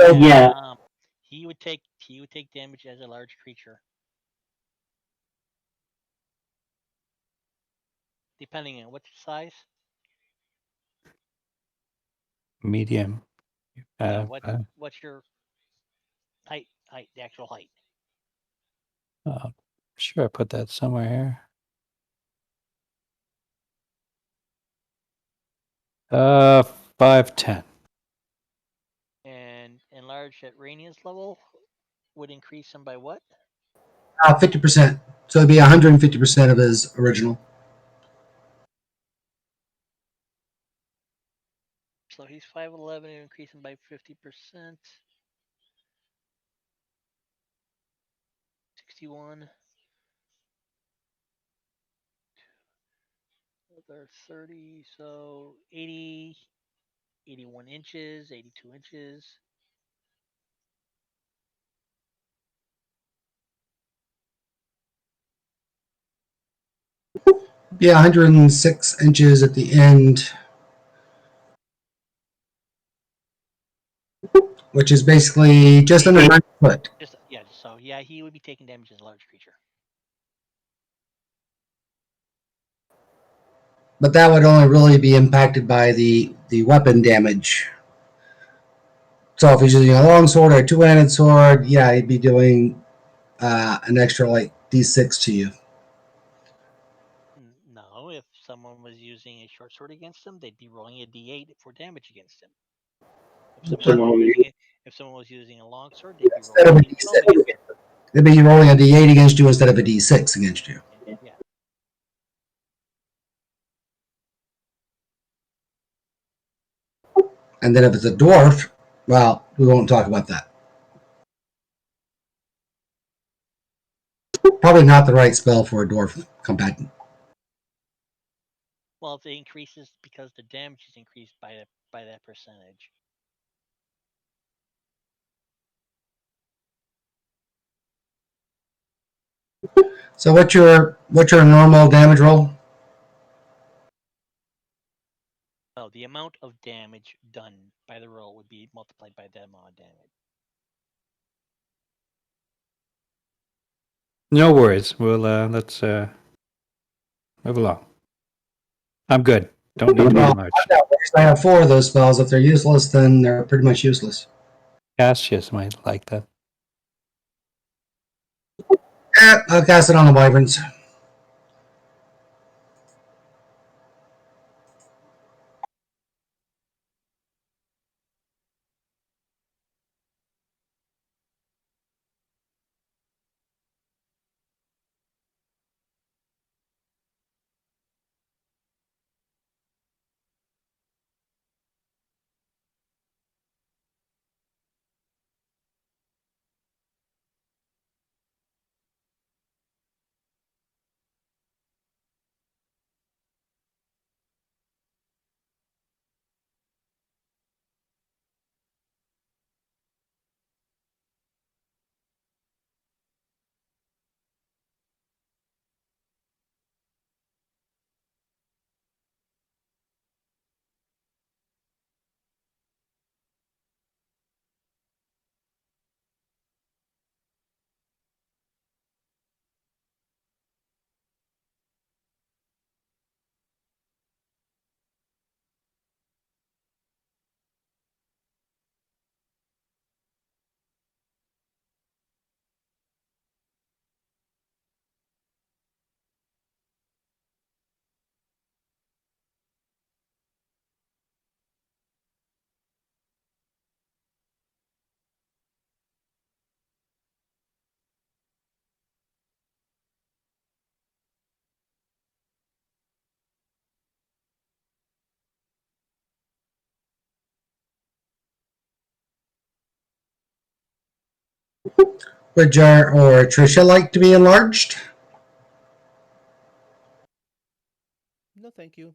So, Yeah. He would take damage as a large creature. Depending on what's the size. Medium. Yeah. What's your height? The actual height. Sure, I put that somewhere here. 5'10". And enlarged at Rainia's level would increase him by what? 50%. So it'd be 150% of his original. So he's 5'11", and increase him by 50%. 61. They're 30, so 80, 81 inches, 82 inches. Yeah, 106 inches at the end, which is basically just under 9 foot. Just yeah, so yeah, he would be taking damage as a large creature. But that would only really be impacted by the weapon damage. So if he's using a long sword or a two-handed sword, yeah, he'd be doing an extra like d6 to you. No, if someone was using a short sword against him, they'd be rolling a d8 for damage against him. If someone was using a long sword, they'd be Instead rolling of a a d12 against d6, him. they'd be rolling a d8 against you instead of a d6 against you. Yeah. And then if it's a dwarf, well, we won't talk about that. Probably not the right spell for a dwarf combatant. Well, if it increases because the damage is increased by that percentage. So what's your normal damage roll? No, the amount of damage done by the roll would be multiplied by that amount of damage. No worries. We'll let's move along. I'm good. Don't need to be Well, enlarged. I have 4 of those spells. If they're useless, then they're pretty much useless. Cassius might like that. I'll cast it on the wyverns. Would Jar or Trisha like to be enlarged? No, thank you.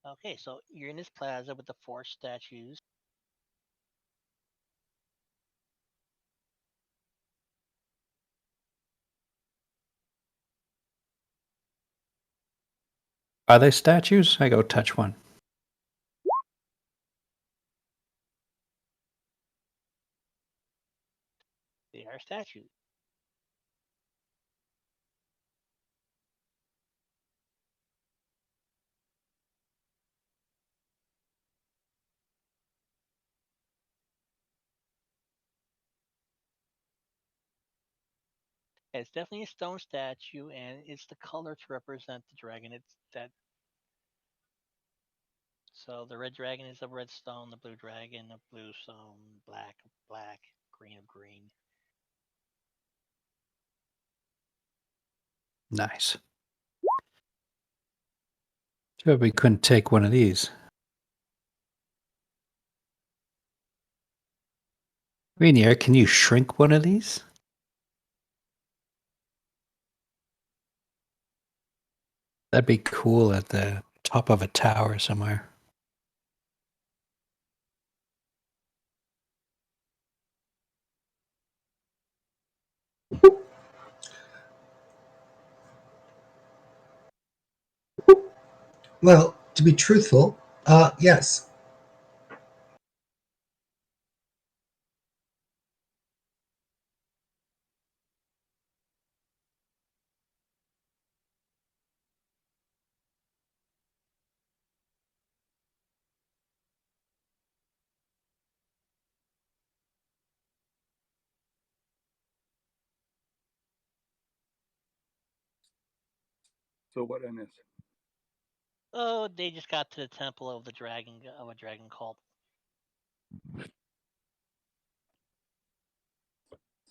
Okay, so you're in this plaza with the 4 statues. Are they statues? I go touch one. They are statues. It's definitely a stone statue, and it's the color to represent the dragon. It's that. So the red dragon is of red stone, the blue dragon of blue stone, black of black, green of green. Nice. Too bad we couldn't take one of these. Rainier, can you shrink one of these? That'd be cool at the top of a tower somewhere. Well, to be truthful, yes. So what I miss? Oh, they just got to the temple of a dragon cult.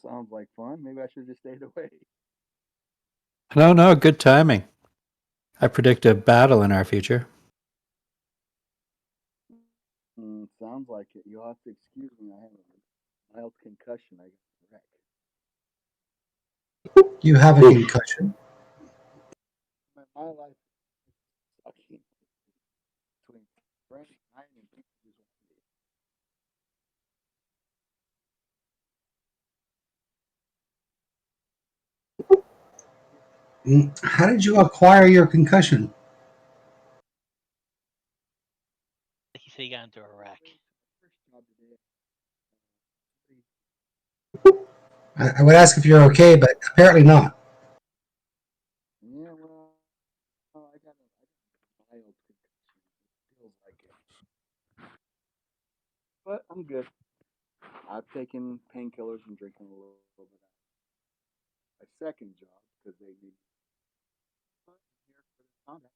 Sounds like fun. Maybe I should have just stayed away. No, good timing. I predict a battle in our future. Sounds like it. You'll have to excuse me. I have a mild concussion. I got a wreck. You have a concussion. My life is sucking between friends, dying, and people just want How did you acquire your concussion? He said he got into a wreck. me. First job today. I would ask if you're okay, but apparently not. Yeah, well, I got a mild concussion. It feels like it, but I'm good. I've taken painkillers and drinking a little bit of my second job because they need. But I'm here for the combat.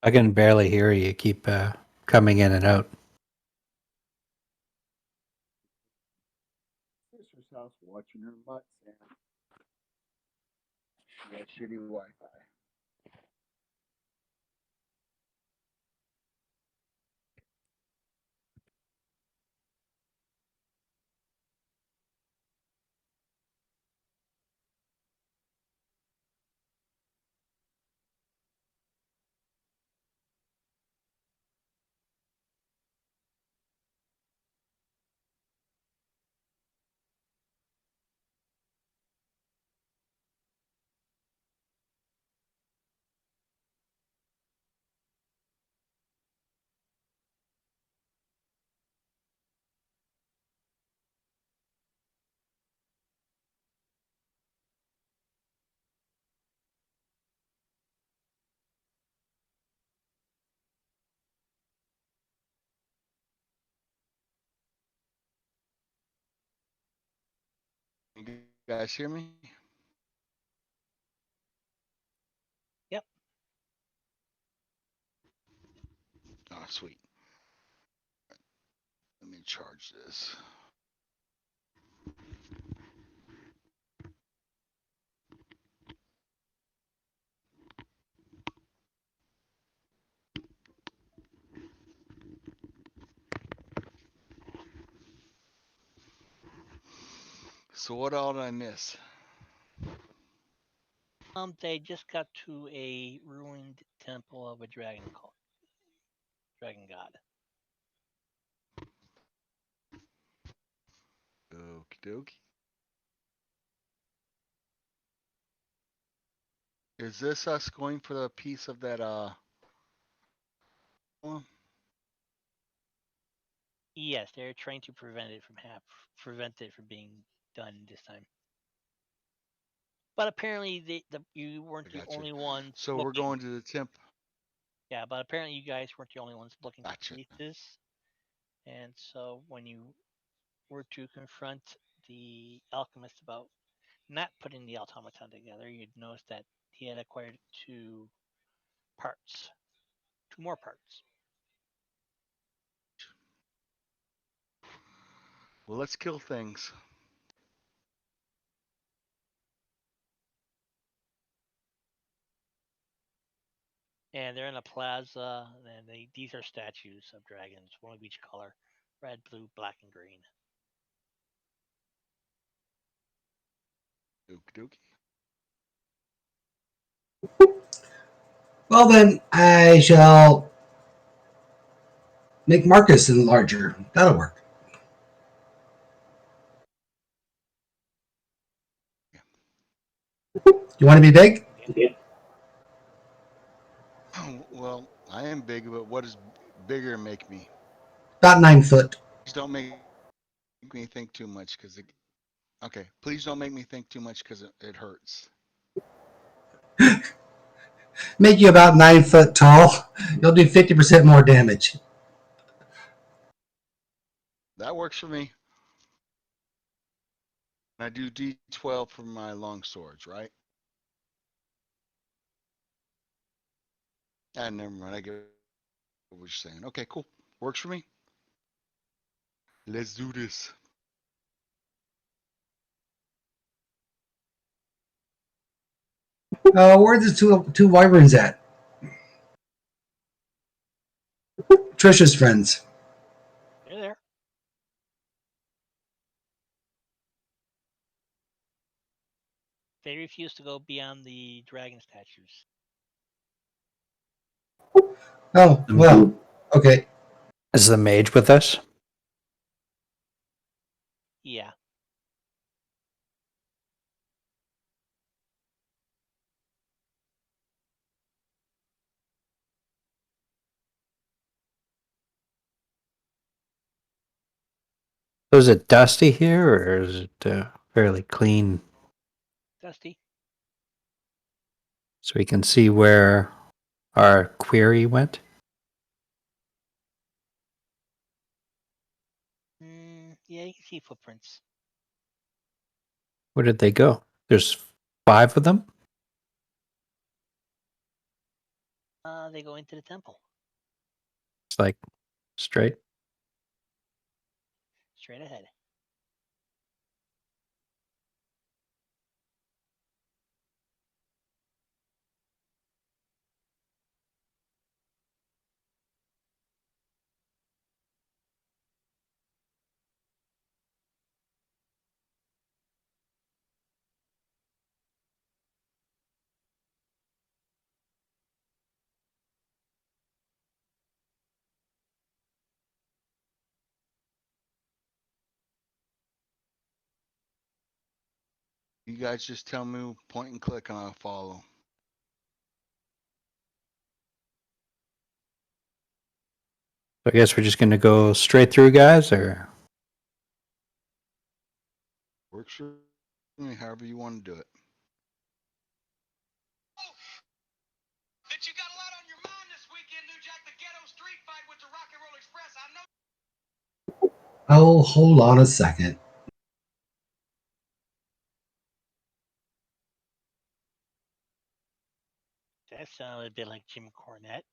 I can barely hear you. You keep coming in and out. Sister's house watching her butts and she has shitty Wi-Fi. You guys hear me? Yep. Oh, sweet. Let me charge this. So what all did I miss? They just got to a ruined temple of a dragon god. Okie dokie. Is this us going for the piece of that one? Yes, they're trying to prevent it from being done this time. But apparently, you weren't I the gotcha. only ones So we're looking. going to the temp. Yeah, but apparently you guys weren't the only ones looking Gotcha. to complete this. And so when you were to confront the alchemist about not putting the automaton together, you'd notice that he had acquired two more parts. Well, let's kill things. And they're in a plaza, and these are statues of dragons, one of each color: red, blue, black, and green. Okie dokie. Well, then I shall make Marcus larger. That'll work. You want to be big? Okay. Well, I am big, but what does bigger make me? About 9 foot. Please don't make me think too much because it. Okay, please don't make me think too much because it hurts. Make you about 9 foot tall. You'll do 50% more damage. That works for me. I do D12 for my long swords, right? Ah, never mind. I get what you're saying. Okay, cool. Works for me. Let's do this. Where are the two wyverns at? Trisha's friends. They're there. They refuse to go beyond the dragon statues. Oh, well, okay. Is the mage with us? Yeah. So is it dusty here, or is it fairly clean, Dusty. so we can see where our query went? Yeah, you can see footprints. Where did they go? There's 5 of them? They go into the temple. It's like straight. Straight ahead. You guys just tell me point and click and I'll follow. So I guess we're just going to go straight through, guys, or Works for me, however you want to do it. That you got a lot on your mind this weekend, New Jack. The ghetto street fight with the Rock and Roll Express. I know. Oh, hold on a second. That sounded a bit like Jim Cornette.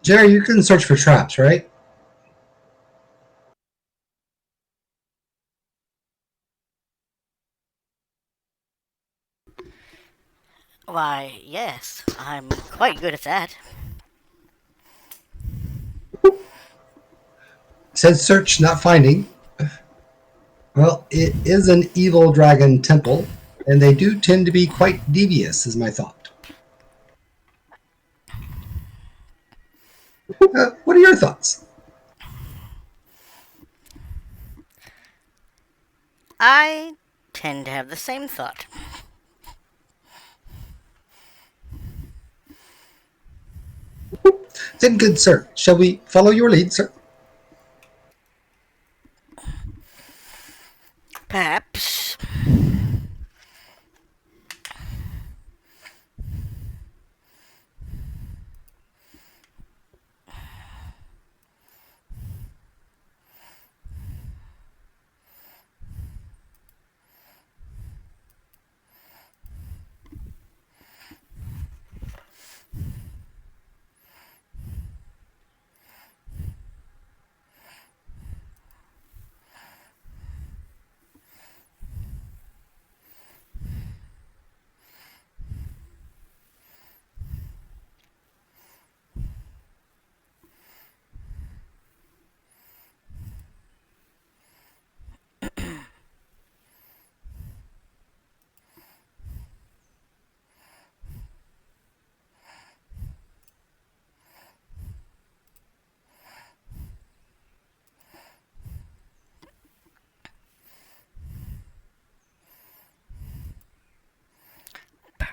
Jerry, you can search for traps, right? Why, yes, I'm quite good at that. Said search, not finding. Well, it is an evil dragon temple, and they do tend to be quite devious, is my thought. What are your thoughts? I tend to have the same thought. Then, good sir, shall we follow your lead, sir? Perhaps.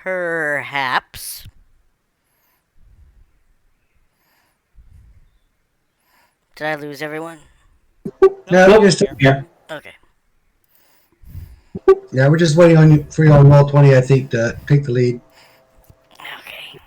Perhaps. Did I lose everyone? No, Nope, we're I'm still here. here. Okay. Yeah, we're just waiting on you for you on roll 20, I think, to take the lead. Okay.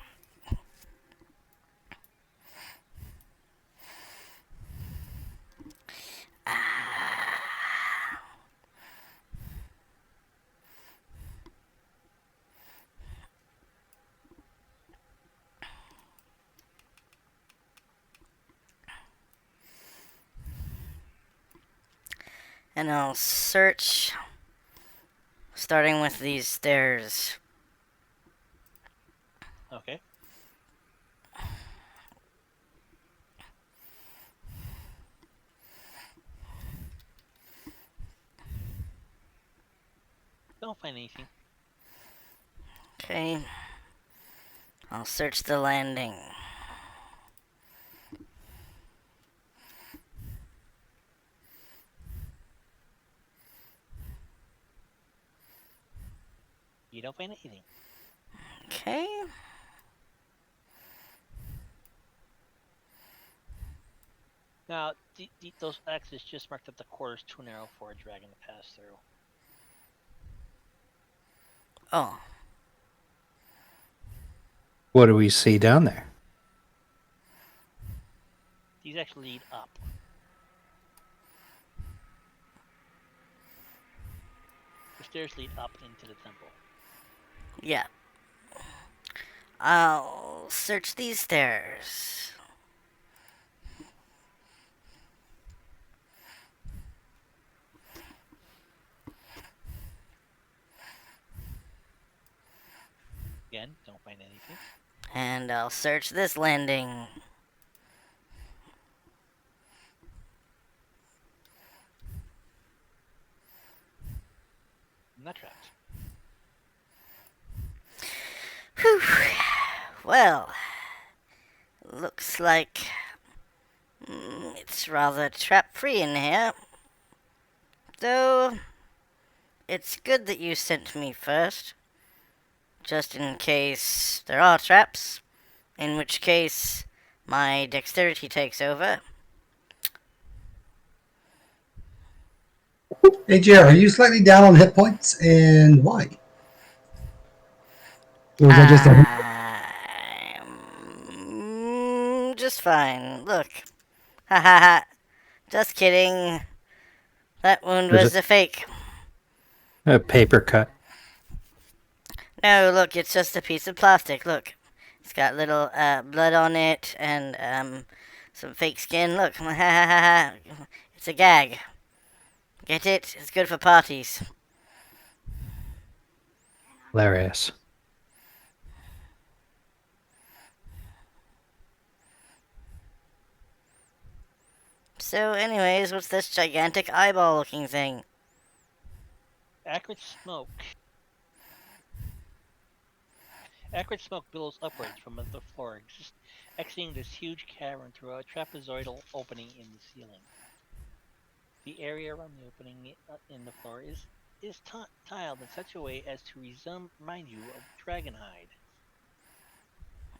And I'll search, starting with these stairs. Okay. Don't find anything. Okay. I'll search the landing. You don't find anything. Okay. Now, those X's just marked that the corridor's too narrow for a dragon to pass through. Oh. What do we see down there? These actually lead up. The stairs lead up into the temple. Yeah. I'll search these stairs. Again, don't find anything. And I'll search this landing. Not trapped. Whew. Well, looks like it's rather trap-free in here. Though, it's good that you sent me first. Just in case there are traps. In which case, my dexterity takes over. Hey, Jerry, are you slightly down on hit points, and why? Or is that just a... I'm just fine. Look. Ha ha ha. Just kidding. That wound There's was a fake. a paper cut. No, look, it's just a piece of plastic. Look. It's got little blood on it and some fake skin. Look, ha ha ha ha. It's a gag. Get it? It's good for parties. Hilarious. So, anyways, what's this gigantic eyeball-looking thing? Acrid smoke. Acrid smoke billows upwards from the floor, exiting this huge cavern through a trapezoidal opening in the ceiling. The area around the opening in the floor is tiled in such a way as to remind you of Dragonhide.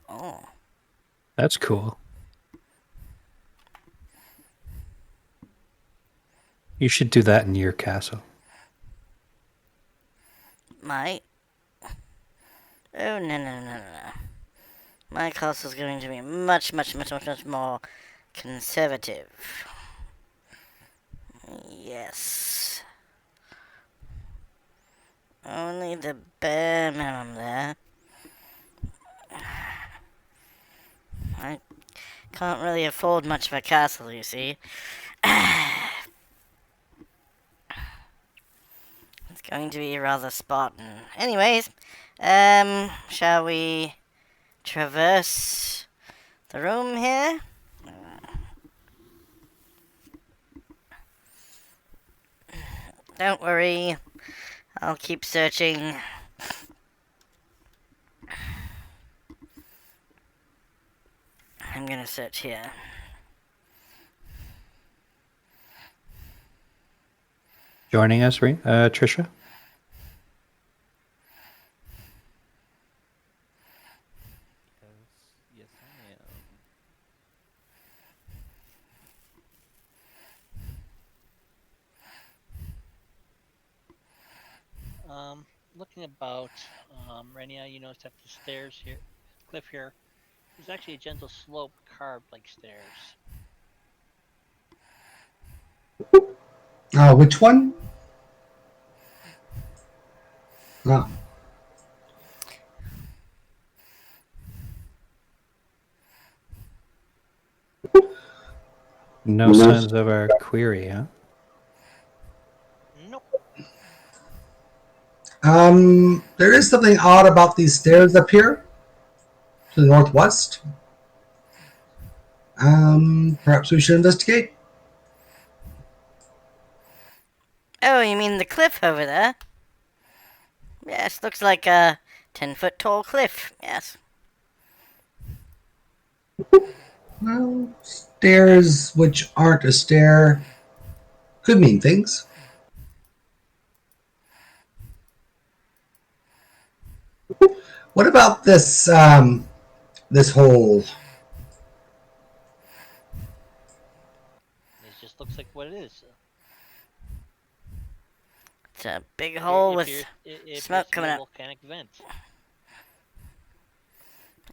Oh. That's cool. You should do that in your castle. My? Oh, no, no, no, no, no. My castle's going to be much, much, much, much, much more conservative. Yes. Only the bare minimum there. I can't really afford much of a castle, you see. It's going to be rather Spartan. Anyways, shall we traverse the room here? Don't worry, I'll keep searching. I'm gonna search here. Joining us, Trisha? Yes, I am. Looking about, Renia, you notice that the stairs here, cliff here, is actually a gentle slope carved like stairs. Which one? Oh. No signs of our query, huh? Nope. There is something odd about these stairs up here to the northwest. Perhaps we should investigate. Oh, you mean the cliff over there? Yes, looks like a 10-foot tall cliff. Yes. Well, stairs which aren't a stair could mean things. What about this hole? It just looks like what it is. It's a big hole with It appears smoke to be coming a up. volcanic vent.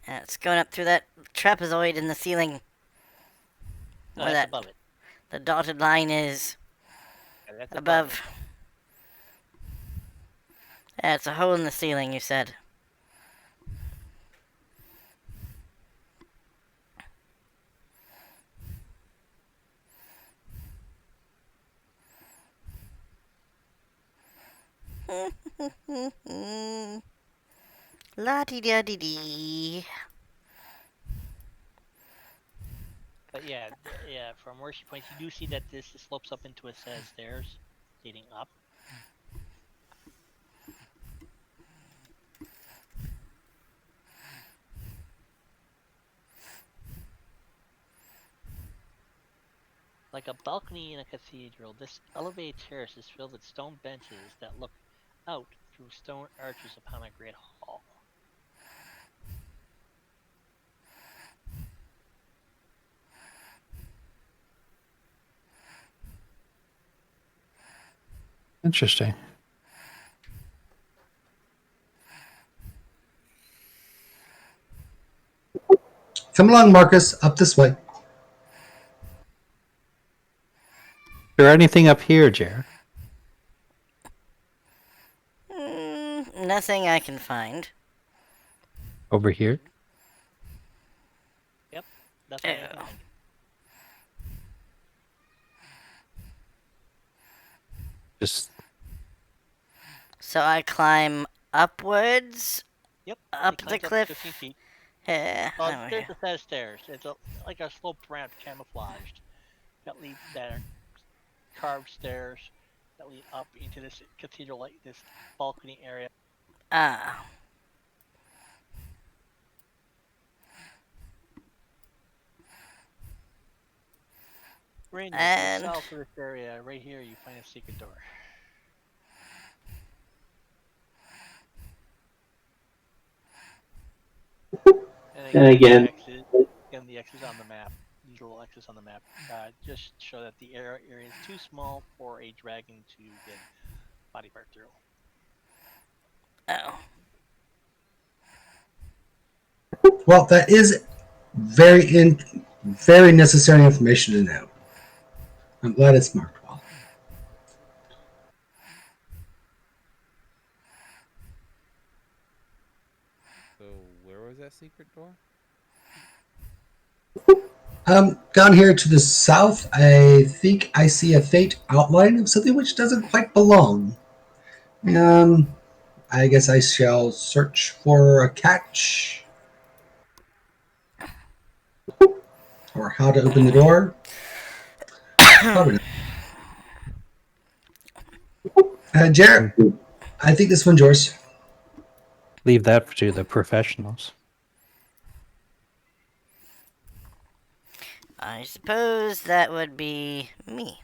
And it's going up through that trapezoid in the ceiling. No, Where that's that above it. the dotted line is Yeah, that's above. it. Yeah, it's a hole in the ceiling, you said. La-dee-da-dee-dee. But yeah, from where she points, you do see that this slopes up into a set of stairs leading up. Like a balcony in a cathedral, this elevated terrace is filled with stone benches that look out through stone arches upon a great hall. Interesting. Come along, Marcus, up this way. Is there anything up here, Jer? Nothing I can find. Over here? That's why I make Ew. nothing. Just So I climb upwards Yep. up It the climbs up cliff. 15 feet. Oh, There's a set of stairs. It's like a slope ramp camouflaged that are carved stairs that lead up into this cathedral, like this balcony area. ah. Rainier, to the And south of this area, right here, you find a secret door. And again, the X's on the map. These little X's on the map just show that the area is too small for a dragon to get body part through. oh, Well, that is very necessary information to know. I'm glad it's marked well. So where was that secret door? Down here to the south, I think I see a faint outline of something which doesn't quite belong. I guess I shall search for a catch or how to open the door. Probably not. Jarrett, I think this one's yours. leave that to the professionals. I suppose that would be me.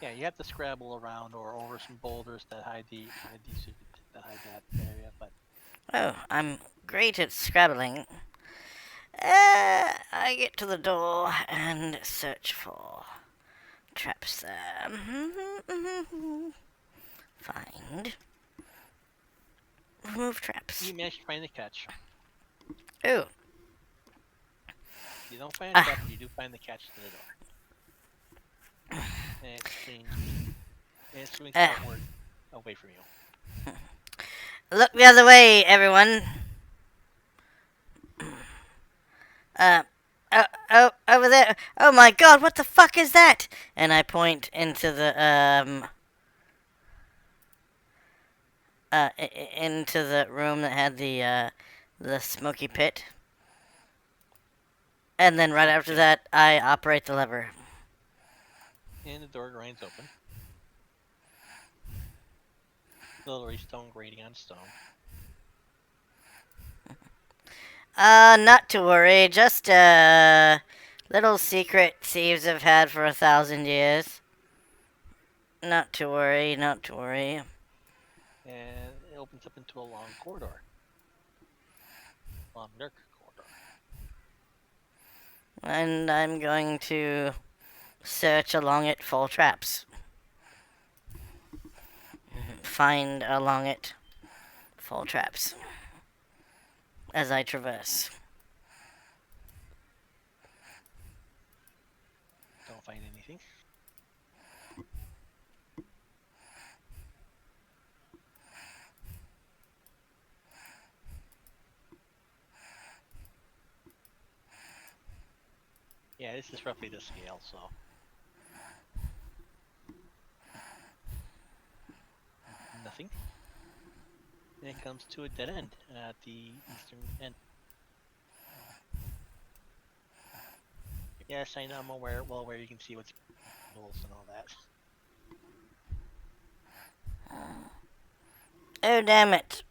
Yeah, you have to scrabble around or over some boulders that hide that area. But Oh, I'm great at scrabbling. I get to the door and search for traps there. Find. Remove traps. you managed to find the catch. Oh, You don't find a trap, but you do find the catch to the door. And it swings outward away from you. look the other way, everyone. Over there. Oh my god, what the fuck is that? And I point into into the room that had the smoky pit. And then right after Okay. that, I operate the lever. And the door grinds open. Little stone grating on stone. Not to worry. Just a little secret thieves have had for 1,000 years. Not to worry, not to worry. And it opens up into a long corridor. Long, dark corridor. And I'm going to search along it for traps. Find along it for traps as I traverse. Don't find anything. Yeah, this is roughly the scale, so. Nothing. And it comes to a dead end at the eastern end. Yes, I know, I'm aware. Well, where you can see what's and all that. Oh, damn it.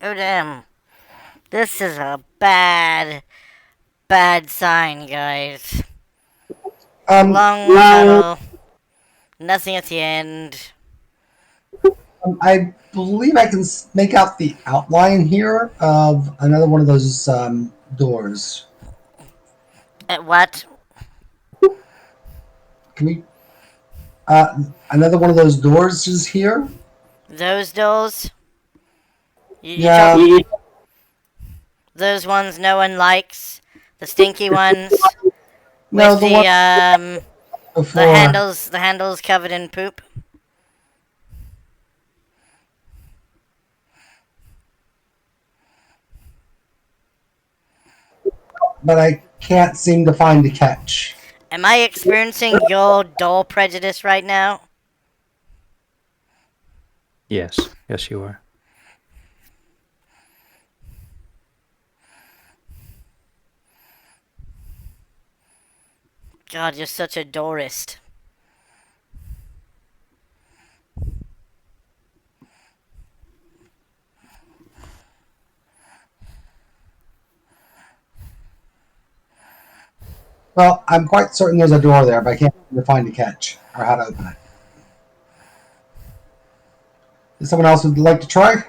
Oh, damn. This is a bad sign, guys. Long tunnel. Nothing at the end. I believe I can make out the outline here of another one of those doors. What? Can we? Another one of those doors is here. Those doors? You Yeah. talk those ones no one likes? The stinky ones? No, With the one the before. the handles covered in poop? But I can't seem to find a catch. Am I experiencing your door prejudice right now? Yes. Yes, you are. God, you're such a doorist. Well, I'm quite certain there's a door there, but I can't seem to find a catch or how to open it. Is someone else would like to try?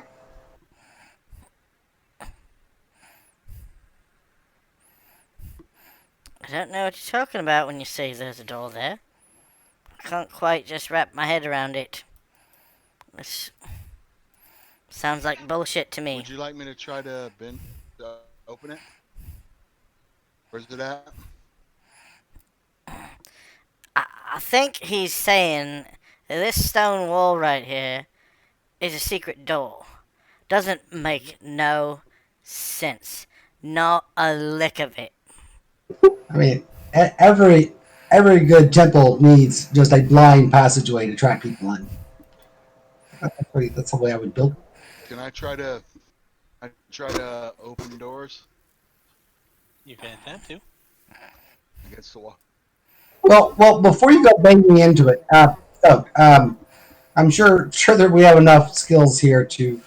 I don't know what you're talking about when you say there's a door there. I can't quite just wrap my head around it. This sounds like bullshit to me. Would you like me to try to bend to open it? Where's it at? I think he's saying that this stone wall right here is a secret door. Doesn't make no sense. Not a lick of it. I mean, every good temple needs just a blind passageway to track people in. That's the way I would build. Can I try to open doors You can attempt to. against the wall? Well, before you go banging into it, I'm sure that we have enough skills here to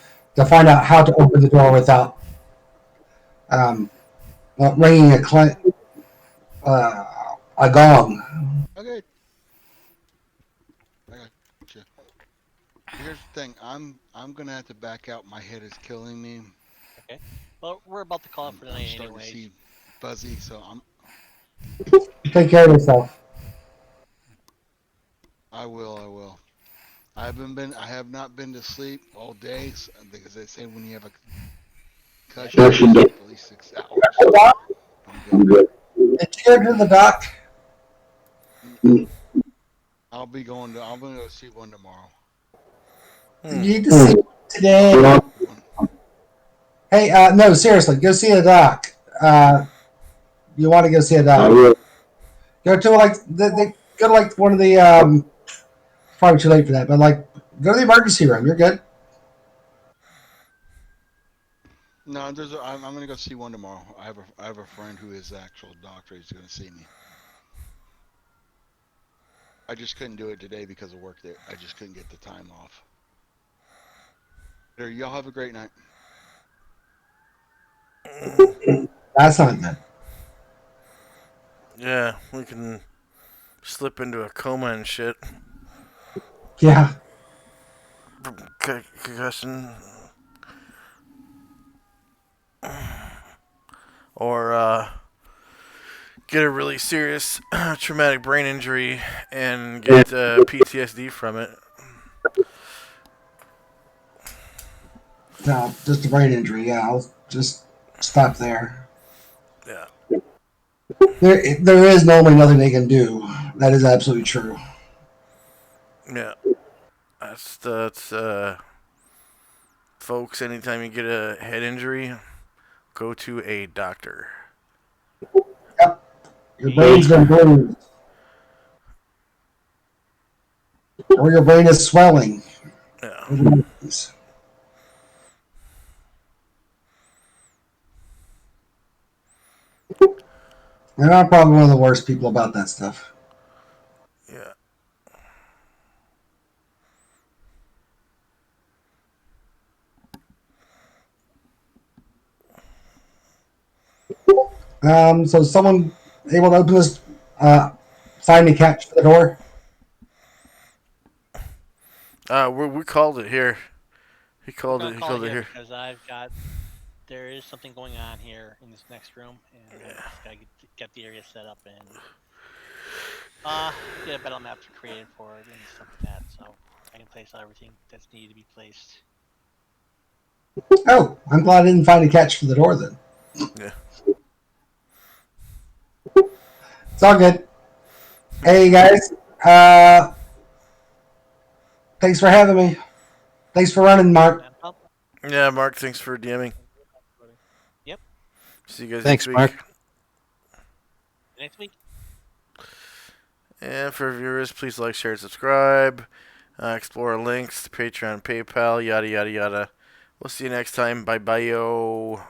find out how to open the door without um, ringing uh, a gong. Okay, I got you. Here's the thing. I'm gonna have to back out. My head is killing me. Okay. Well, we're about to call it for the I'm night starting to anyways. see fuzzy, so Take care of yourself. I will. I will. I have not been to sleep all day because they say when you have a concussion, you sleep at least 6 hours. So I'm good. Did you go to the doc? I'm gonna go see one tomorrow. You need to see today. Hey, no, seriously, go see a doc. You want to go see a doc? Go to go to like one of the probably too late for that, but like go to the emergency room. You're good. No, I'm gonna go see one tomorrow. I have a friend who is the actual doctor. He's gonna see me. I just couldn't do it today because of work. There, I just couldn't get the time off. There, y'all have a great night. That's not good. Yeah, we can slip into a coma and shit. Yeah. Concussion. Or get a really serious traumatic brain injury and get PTSD from it. No, just a brain injury. Yeah, I'll just stop there. Yeah. There is normally nothing they can do. That is absolutely true. Yeah. That's folks, anytime you get a head injury, go to a doctor. Yep. Your brain's been bruised, or your brain is swelling. Yeah. And I'm probably one of the worst people about that stuff. Yeah. So someone able to open this, find me catch for the door? We called it here. He We're called gonna it. He call called it it here here. because there is something going on here in this next room, and I just gotta get the area set up and get a battle map created for it and stuff like that, so I can place everything that's needed to be placed. Oh, I'm glad I didn't find a catch for the door then. Yeah. It's all good. Hey guys, uh, thanks for having me. Thanks for running, Mark. Yeah, Mark. Thanks for DMing. Yep. See you guys next Thanks, week. Mark. Next week. And for viewers, please like, share, and subscribe. Explore links to Patreon, PayPal, yada, yada, yada. We'll see you next time. Bye-bye, yo.